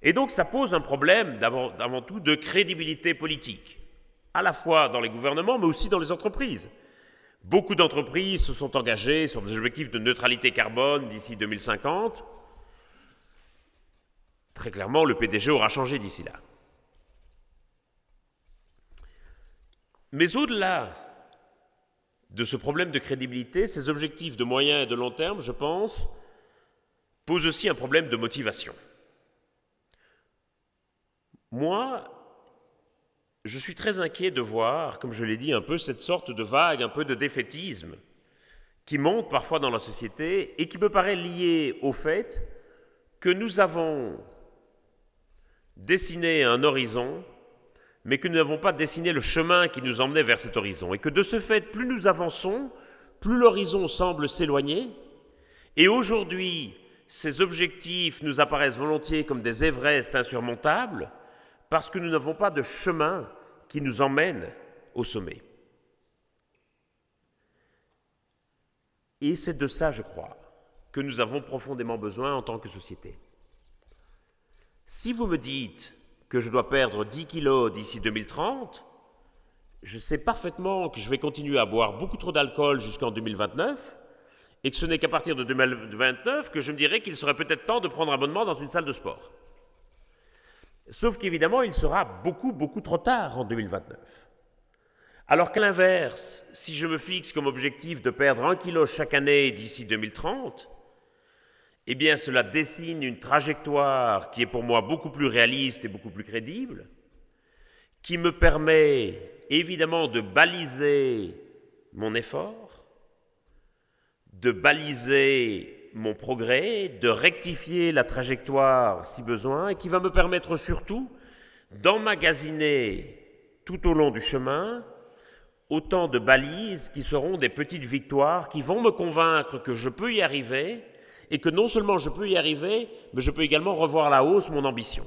Et donc ça pose un problème d'avant tout de crédibilité politique, à la fois dans les gouvernements mais aussi dans les entreprises. Beaucoup d'entreprises se sont engagées sur des objectifs de neutralité carbone d'ici 2050. Très clairement, le PDG aura changé d'ici là. Mais au-delà de ce problème de crédibilité, ces objectifs de moyen et de long terme, je pense, posent aussi un problème de motivation. Moi, je suis très inquiet de voir, comme je l'ai dit, un peu cette sorte de vague, un peu de défaitisme qui monte parfois dans la société et qui me paraît lié au fait que nous avons dessiné un horizon, mais que nous n'avons pas dessiné le chemin qui nous emmenait vers cet horizon. Et que de ce fait, plus nous avançons, plus l'horizon semble s'éloigner. Et aujourd'hui, ces objectifs nous apparaissent volontiers comme des Everest insurmontables, parce que nous n'avons pas de chemin qui nous emmène au sommet. Et c'est de ça, je crois, que nous avons profondément besoin en tant que société. Si vous me dites que je dois perdre 10 kilos d'ici 2030, je sais parfaitement que je vais continuer à boire beaucoup trop d'alcool jusqu'en 2029 et que ce n'est qu'à partir de 2029 que je me dirai qu'il serait peut-être temps de prendre un abonnement dans une salle de sport. Sauf qu'évidemment, il sera beaucoup trop tard en 2029. Alors qu'à l'inverse, si je me fixe comme objectif de perdre 1 kilo chaque année d'ici 2030, eh bien cela dessine une trajectoire qui est pour moi beaucoup plus réaliste et beaucoup plus crédible, qui me permet évidemment de baliser mon effort, de baliser mon progrès, de rectifier la trajectoire si besoin, et qui va me permettre surtout d'emmagasiner tout au long du chemin autant de balises qui seront des petites victoires qui vont me convaincre que je peux y arriver et que non seulement je peux y arriver, mais je peux également revoir à la hausse mon ambition.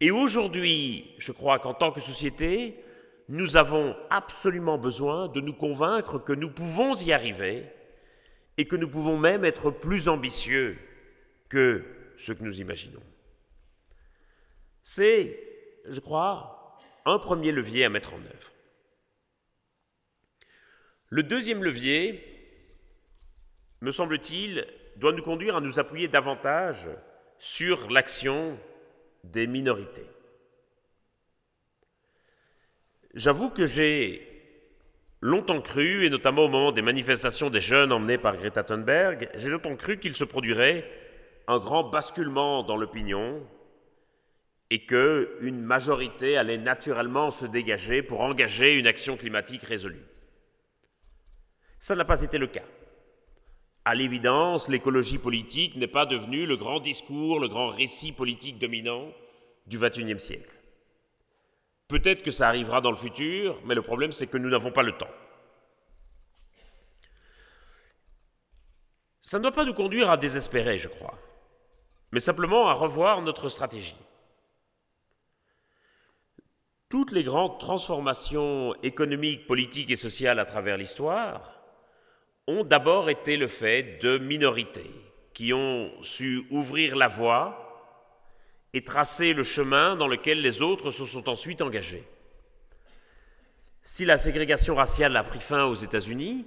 Et aujourd'hui, je crois qu'en tant que société, nous avons absolument besoin de nous convaincre que nous pouvons y arriver et que nous pouvons même être plus ambitieux que ce que nous imaginons. C'est, je crois, un premier levier à mettre en œuvre. Le deuxième levier, me semble-t-il, doit nous conduire à nous appuyer davantage sur l'action des minorités. J'avoue que j'ai longtemps cru, et notamment au moment des manifestations des jeunes emmenées par Greta Thunberg, j'ai longtemps cru qu'il se produirait un grand basculement dans l'opinion et qu'une majorité allait naturellement se dégager pour engager une action climatique résolue. Ça n'a pas été le cas. À l'évidence, l'écologie politique n'est pas devenue le grand discours, le grand récit politique dominant du XXIe siècle. Peut-être que ça arrivera dans le futur, mais le problème c'est que nous n'avons pas le temps. Ça ne doit pas nous conduire à désespérer, je crois, mais simplement à revoir notre stratégie. Toutes les grandes transformations économiques, politiques et sociales à travers l'histoire ont d'abord été le fait de minorités qui ont su ouvrir la voie et tracer le chemin dans lequel les autres se sont ensuite engagés. Si la ségrégation raciale a pris fin aux États-Unis,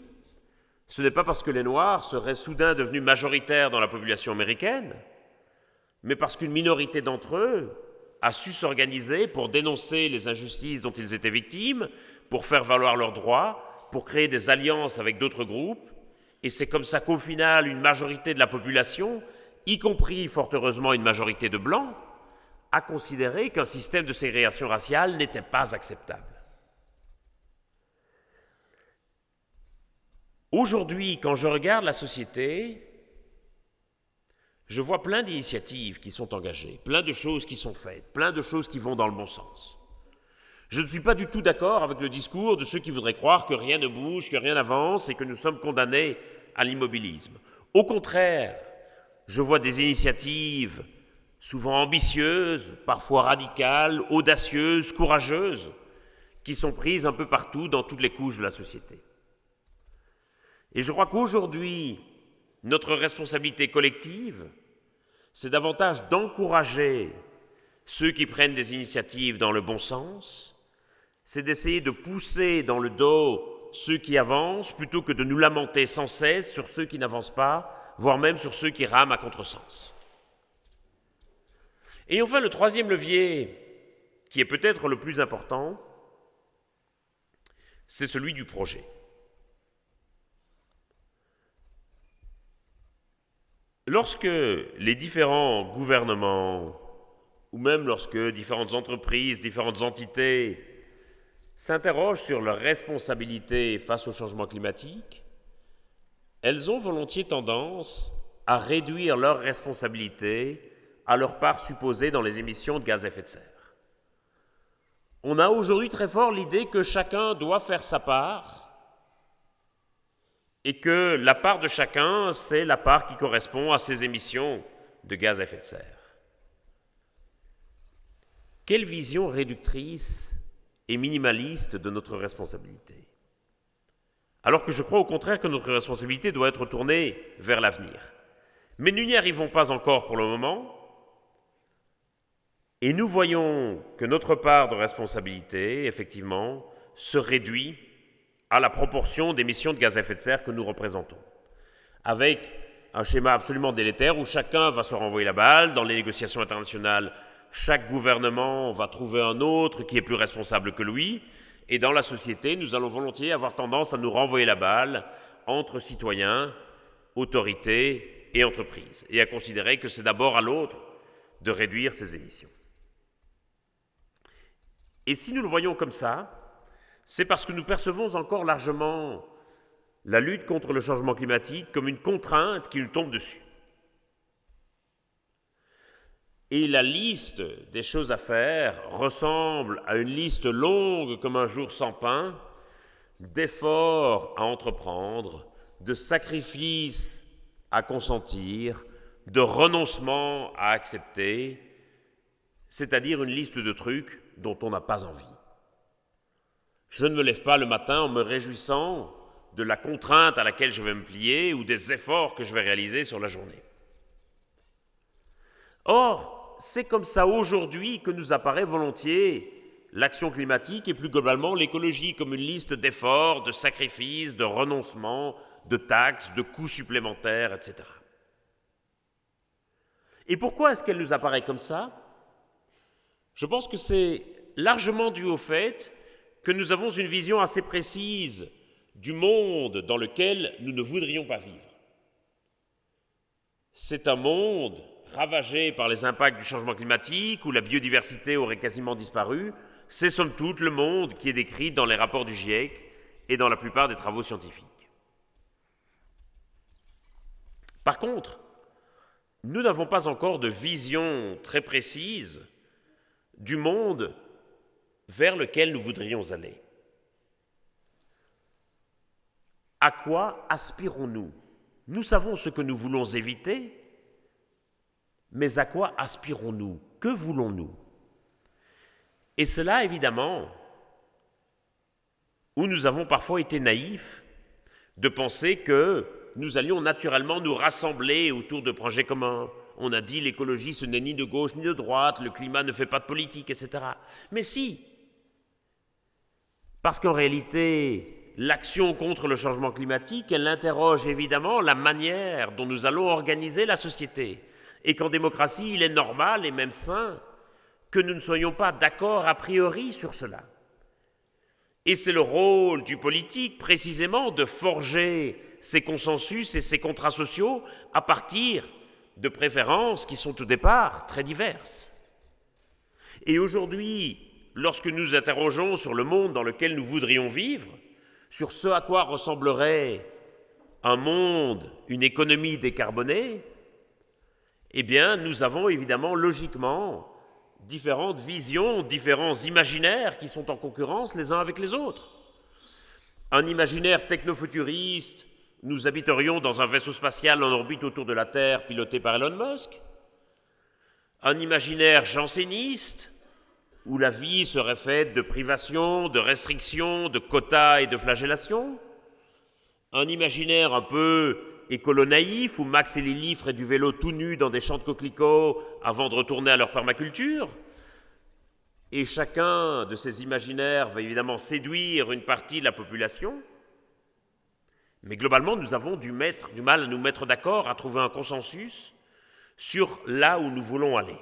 ce n'est pas parce que les Noirs seraient soudain devenus majoritaires dans la population américaine, mais parce qu'une minorité d'entre eux a su s'organiser pour dénoncer les injustices dont ils étaient victimes, pour faire valoir leurs droits, pour créer des alliances avec d'autres groupes, et c'est comme ça qu'au final, une majorité de la population, y compris fort heureusement une majorité de Blancs, a considéré qu'un système de ségrégation raciale n'était pas acceptable. Aujourd'hui, quand je regarde la société, je vois plein d'initiatives qui sont engagées, plein de choses qui sont faites, plein de choses qui vont dans le bon sens. Je ne suis pas du tout d'accord avec le discours de ceux qui voudraient croire que rien ne bouge, que rien n'avance et que nous sommes condamnés à l'immobilisme. Au contraire, je vois des initiatives souvent ambitieuses, parfois radicales, audacieuses, courageuses, qui sont prises un peu partout dans toutes les couches de la société. Et je crois qu'aujourd'hui, notre responsabilité collective, c'est davantage d'encourager ceux qui prennent des initiatives dans le bon sens, c'est d'essayer de pousser dans le dos ceux qui avancent plutôt que de nous lamenter sans cesse sur ceux qui n'avancent pas, voire même sur ceux qui rament à contresens. Et enfin, le troisième levier, qui est peut-être le plus important, c'est celui du projet. Lorsque les différents gouvernements, ou même lorsque différentes entreprises, différentes entités s'interrogent sur leur responsabilité face au changement climatique, elles ont volontiers tendance à réduire leur responsabilité à leur part supposée dans les émissions de gaz à effet de serre. On a aujourd'hui très fort l'idée que chacun doit faire sa part et que la part de chacun, c'est la part qui correspond à ses émissions de gaz à effet de serre. quelle vision réductrice et minimaliste de notre responsabilité. Alors que je crois au contraire que notre responsabilité doit être tournée vers l'avenir. Mais nous n'y arrivons pas encore pour le moment, et nous voyons que notre part de responsabilité, effectivement, se réduit à la proportion d'émissions de gaz à effet de serre que nous représentons, avec un schéma absolument délétère où chacun va se renvoyer la balle. Dans les négociations internationales, chaque gouvernement va trouver un autre qui est plus responsable que lui, et dans la société, nous allons volontiers avoir tendance à nous renvoyer la balle entre citoyens, autorités et entreprises, et à considérer que c'est d'abord à l'autre de réduire ses émissions. Et si nous le voyons comme ça, c'est parce que nous percevons encore largement la lutte contre le changement climatique comme une contrainte qui nous tombe dessus. Et la liste des choses à faire ressemble à une liste longue comme un jour sans pain, d'efforts à entreprendre, de sacrifices à consentir, de renoncements à accepter, c'est-à-dire une liste de trucs dont on n'a pas envie. Je ne me lève pas le matin en me réjouissant de la contrainte à laquelle je vais me plier ou des efforts que je vais réaliser sur la journée. Or, c'est comme ça aujourd'hui que nous apparaît volontiers l'action climatique et plus globalement l'écologie comme une liste d'efforts, de sacrifices, de renoncements, de taxes, de coûts supplémentaires, etc. Et pourquoi est-ce qu'elle nous apparaît comme ça ? Je pense que c'est largement dû au fait que nous avons une vision assez précise du monde dans lequel nous ne voudrions pas vivre. C'est un monde ravagé par les impacts du changement climatique, où la biodiversité aurait quasiment disparu. C'est somme toute le monde qui est décrit dans les rapports du GIEC et dans la plupart des travaux scientifiques. Par contre, nous n'avons pas encore de vision très précise du monde vers lequel nous voudrions aller. À quoi aspirons-nous ? Nous savons ce que nous voulons éviter, mais à quoi aspirons-nous ? Que voulons-nous ? Et c'est là, évidemment, où nous avons parfois été naïfs de penser que nous allions naturellement nous rassembler autour de projets communs. On a dit l'écologie, ce n'est ni de gauche ni de droite, le climat ne fait pas de politique, etc. Mais si, parce qu'en réalité, l'action contre le changement climatique, elle interroge évidemment la manière dont nous allons organiser la société. Et qu'en démocratie, il est normal et même sain que nous ne soyons pas d'accord a priori sur cela. Et c'est le rôle du politique, précisément, de forger ces consensus et ces contrats sociaux à partir de préférences qui sont au départ très diverses. Et aujourd'hui, lorsque nous nous interrogeons sur le monde dans lequel nous voudrions vivre, sur ce à quoi ressemblerait un monde, une économie décarbonée, eh bien, nous avons évidemment, logiquement, différentes visions, différents imaginaires qui sont en concurrence les uns avec les autres. Un imaginaire technofuturiste, nous habiterions dans un vaisseau spatial en orbite autour de la Terre piloté par Elon Musk. Un imaginaire janséniste, où la vie serait faite de privations, de restrictions, de quotas et de flagellations. Un imaginaire un peu écolo-naïf, où Max et Lily feraient du vélo tout nus dans des champs de coquelicots avant de retourner à leur permaculture. Et chacun de ces imaginaires va évidemment séduire une partie de la population. Mais globalement, nous avons du mal à nous mettre d'accord, à trouver un consensus sur là où nous voulons aller.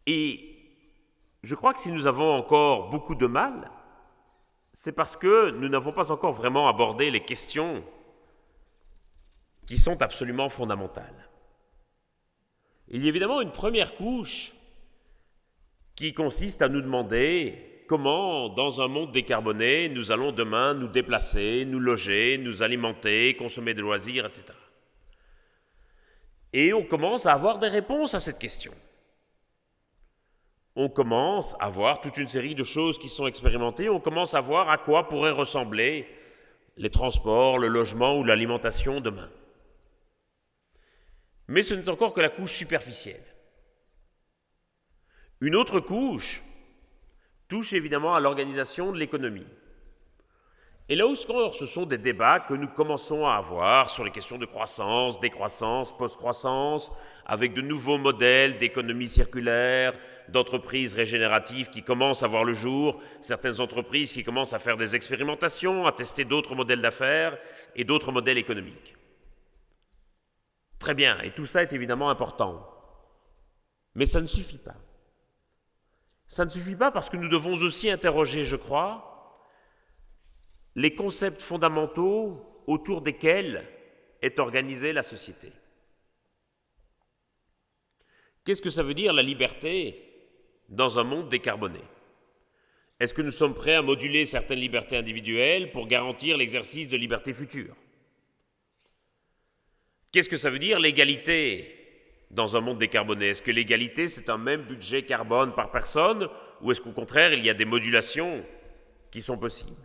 Et je crois que si nous avons encore beaucoup de mal, c'est parce que nous n'avons pas encore vraiment abordé les questions qui sont absolument fondamentales. Il y a évidemment une première couche qui consiste à nous demander comment, dans un monde décarboné, nous allons demain nous déplacer, nous loger, nous alimenter, consommer des loisirs, etc. Et on commence à avoir des réponses à cette question. On commence à voir toute une série de choses qui sont expérimentées, on commence à voir à quoi pourraient ressembler les transports, le logement ou l'alimentation demain. Mais ce n'est encore que la couche superficielle. Une autre couche touche évidemment à l'organisation de l'économie. Et là encore, ce sont des débats que nous commençons à avoir sur les questions de croissance, décroissance, post-croissance, avec de nouveaux modèles d'économie circulaire, d'entreprises régénératives qui commencent à voir le jour, certaines entreprises qui commencent à faire des expérimentations, à tester d'autres modèles d'affaires et d'autres modèles économiques. Très bien, et tout ça est évidemment important. Mais ça ne suffit pas. Ça ne suffit pas parce que nous devons aussi interroger, je crois, les concepts fondamentaux autour desquels est organisée la société. Qu'est-ce que ça veut dire la liberté dans un monde décarboné? Est-ce que nous sommes prêts à moduler certaines libertés individuelles pour garantir l'exercice de libertés futures? Qu'est-ce que ça veut dire l'égalité dans un monde décarboné? Est-ce que l'égalité, c'est un même budget carbone par personne, ou est-ce qu'au contraire, il y a des modulations qui sont possibles?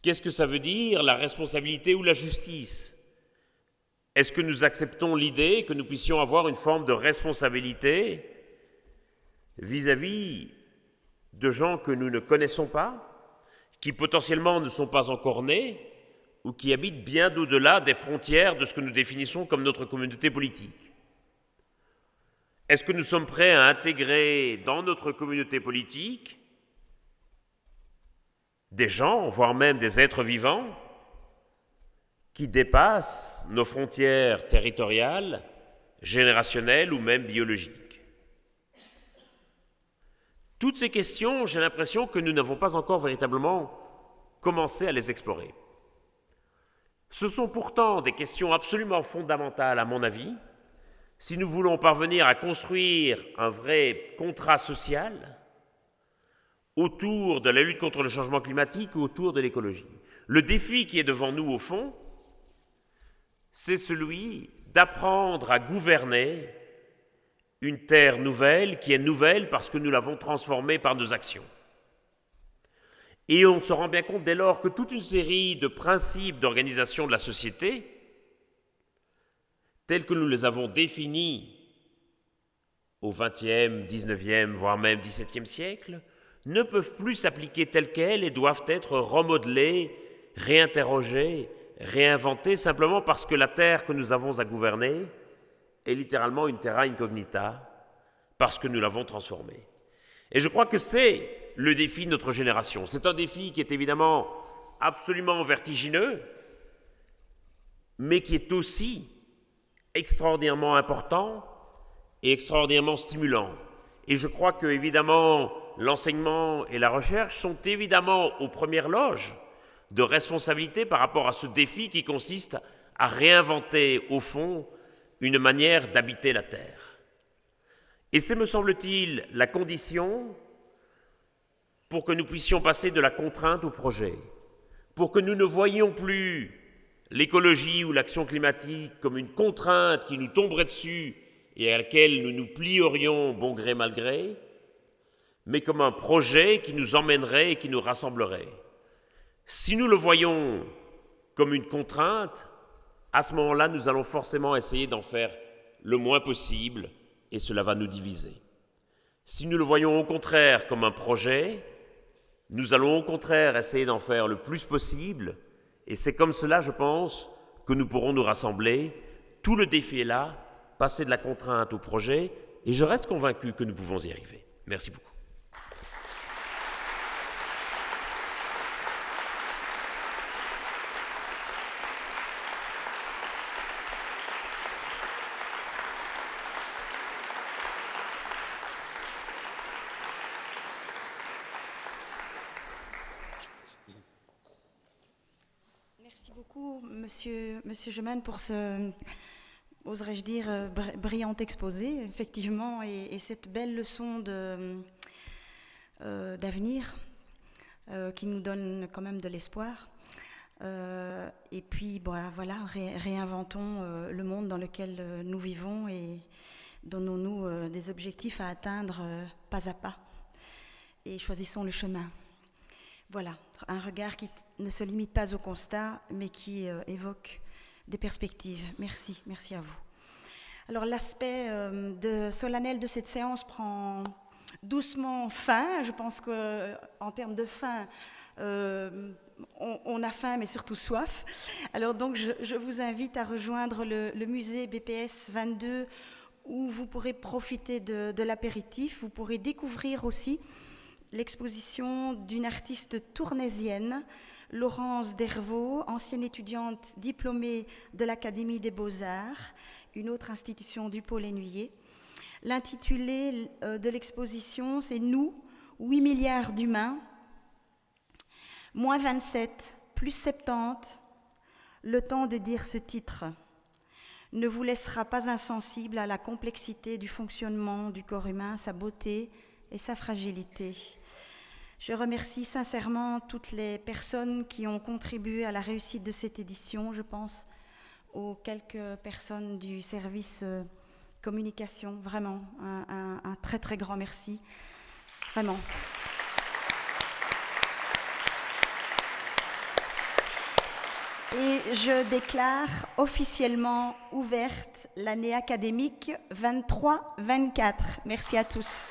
Qu'est-ce que ça veut dire la responsabilité ou la justice? Est-ce que nous acceptons l'idée que nous puissions avoir une forme de responsabilité vis-à-vis de gens que nous ne connaissons pas, qui potentiellement ne sont pas encore nés, ou qui habitent bien au-delà des frontières de ce que nous définissons comme notre communauté politique? Est-ce que nous sommes prêts à intégrer dans notre communauté politique des gens, voire même des êtres vivants, qui dépassent nos frontières territoriales, générationnelles ou même biologiques? Toutes ces questions, j'ai l'impression que nous n'avons pas encore véritablement commencé à les explorer. Ce sont pourtant des questions absolument fondamentales, à mon avis, si nous voulons parvenir à construire un vrai contrat social autour de la lutte contre le changement climatique ou autour de l'écologie. Le défi qui est devant nous, au fond, c'est celui d'apprendre à gouverner une terre nouvelle qui est nouvelle parce que nous l'avons transformée par nos actions. Et on se rend bien compte dès lors que toute une série de principes d'organisation de la société, tels que nous les avons définis au XXe, XIXe, voire même XVIIe siècle, ne peuvent plus s'appliquer tels quels et doivent être remodelés, réinterrogés, réinventés, simplement parce que la terre que nous avons à gouverner est littéralement une terra incognita, parce que nous l'avons transformée. Et je crois que c'est le défi de notre génération. C'est un défi qui est évidemment absolument vertigineux, mais qui est aussi extraordinairement important et extraordinairement stimulant. Et je crois que, évidemment, l'enseignement et la recherche sont évidemment aux premières loges de responsabilité par rapport à ce défi qui consiste à réinventer, au fond, une manière d'habiter la Terre. Et c'est, me semble-t-il, la condition pour que nous puissions passer de la contrainte au projet, pour que nous ne voyions plus l'écologie ou l'action climatique comme une contrainte qui nous tomberait dessus et à laquelle nous nous plierions bon gré mal gré, mais comme un projet qui nous emmènerait et qui nous rassemblerait. Si nous le voyons comme une contrainte, à ce moment-là, nous allons forcément essayer d'en faire le moins possible et cela va nous diviser. Si nous le voyons au contraire comme un projet, nous allons au contraire essayer d'en faire le plus possible et c'est comme cela, je pense, que nous pourrons nous rassembler. Tout le défi est là, passer de la contrainte au projet et je reste convaincu que nous pouvons y arriver. Merci beaucoup. Monsieur Gemane, pour ce, oserais-je dire, brillant exposé, effectivement, et cette belle leçon d'avenir qui nous donne quand même de l'espoir. Et puis, voilà, réinventons le monde dans lequel nous vivons et donnons-nous des objectifs à atteindre pas à pas. Et choisissons le chemin. Voilà, un regard qui ne se limite pas au constat, mais qui évoque des perspectives. Merci à vous. Alors l'aspect solennel de cette séance prend doucement fin. Je pense qu'en termes de faim, on a faim mais surtout soif. Alors donc je vous invite à rejoindre le musée BPS 22 où vous pourrez profiter de l'apéritif. Vous pourrez découvrir aussi l'exposition d'une artiste tournaisienne, Laurence Dervaux, ancienne étudiante diplômée de l'Académie des Beaux-Arts, une autre institution du pôle Énuyer. L'intitulé de l'exposition, c'est « Nous, 8 milliards d'humains, moins 27, plus 70 ». Le temps de dire ce titre ne vous laissera pas insensible à la complexité du fonctionnement du corps humain, sa beauté et sa fragilité. Je remercie sincèrement toutes les personnes qui ont contribué à la réussite de cette édition. Je pense aux quelques personnes du service communication. Vraiment, un très très grand merci. Vraiment. Et je déclare officiellement ouverte l'année académique 23-24. Merci à tous.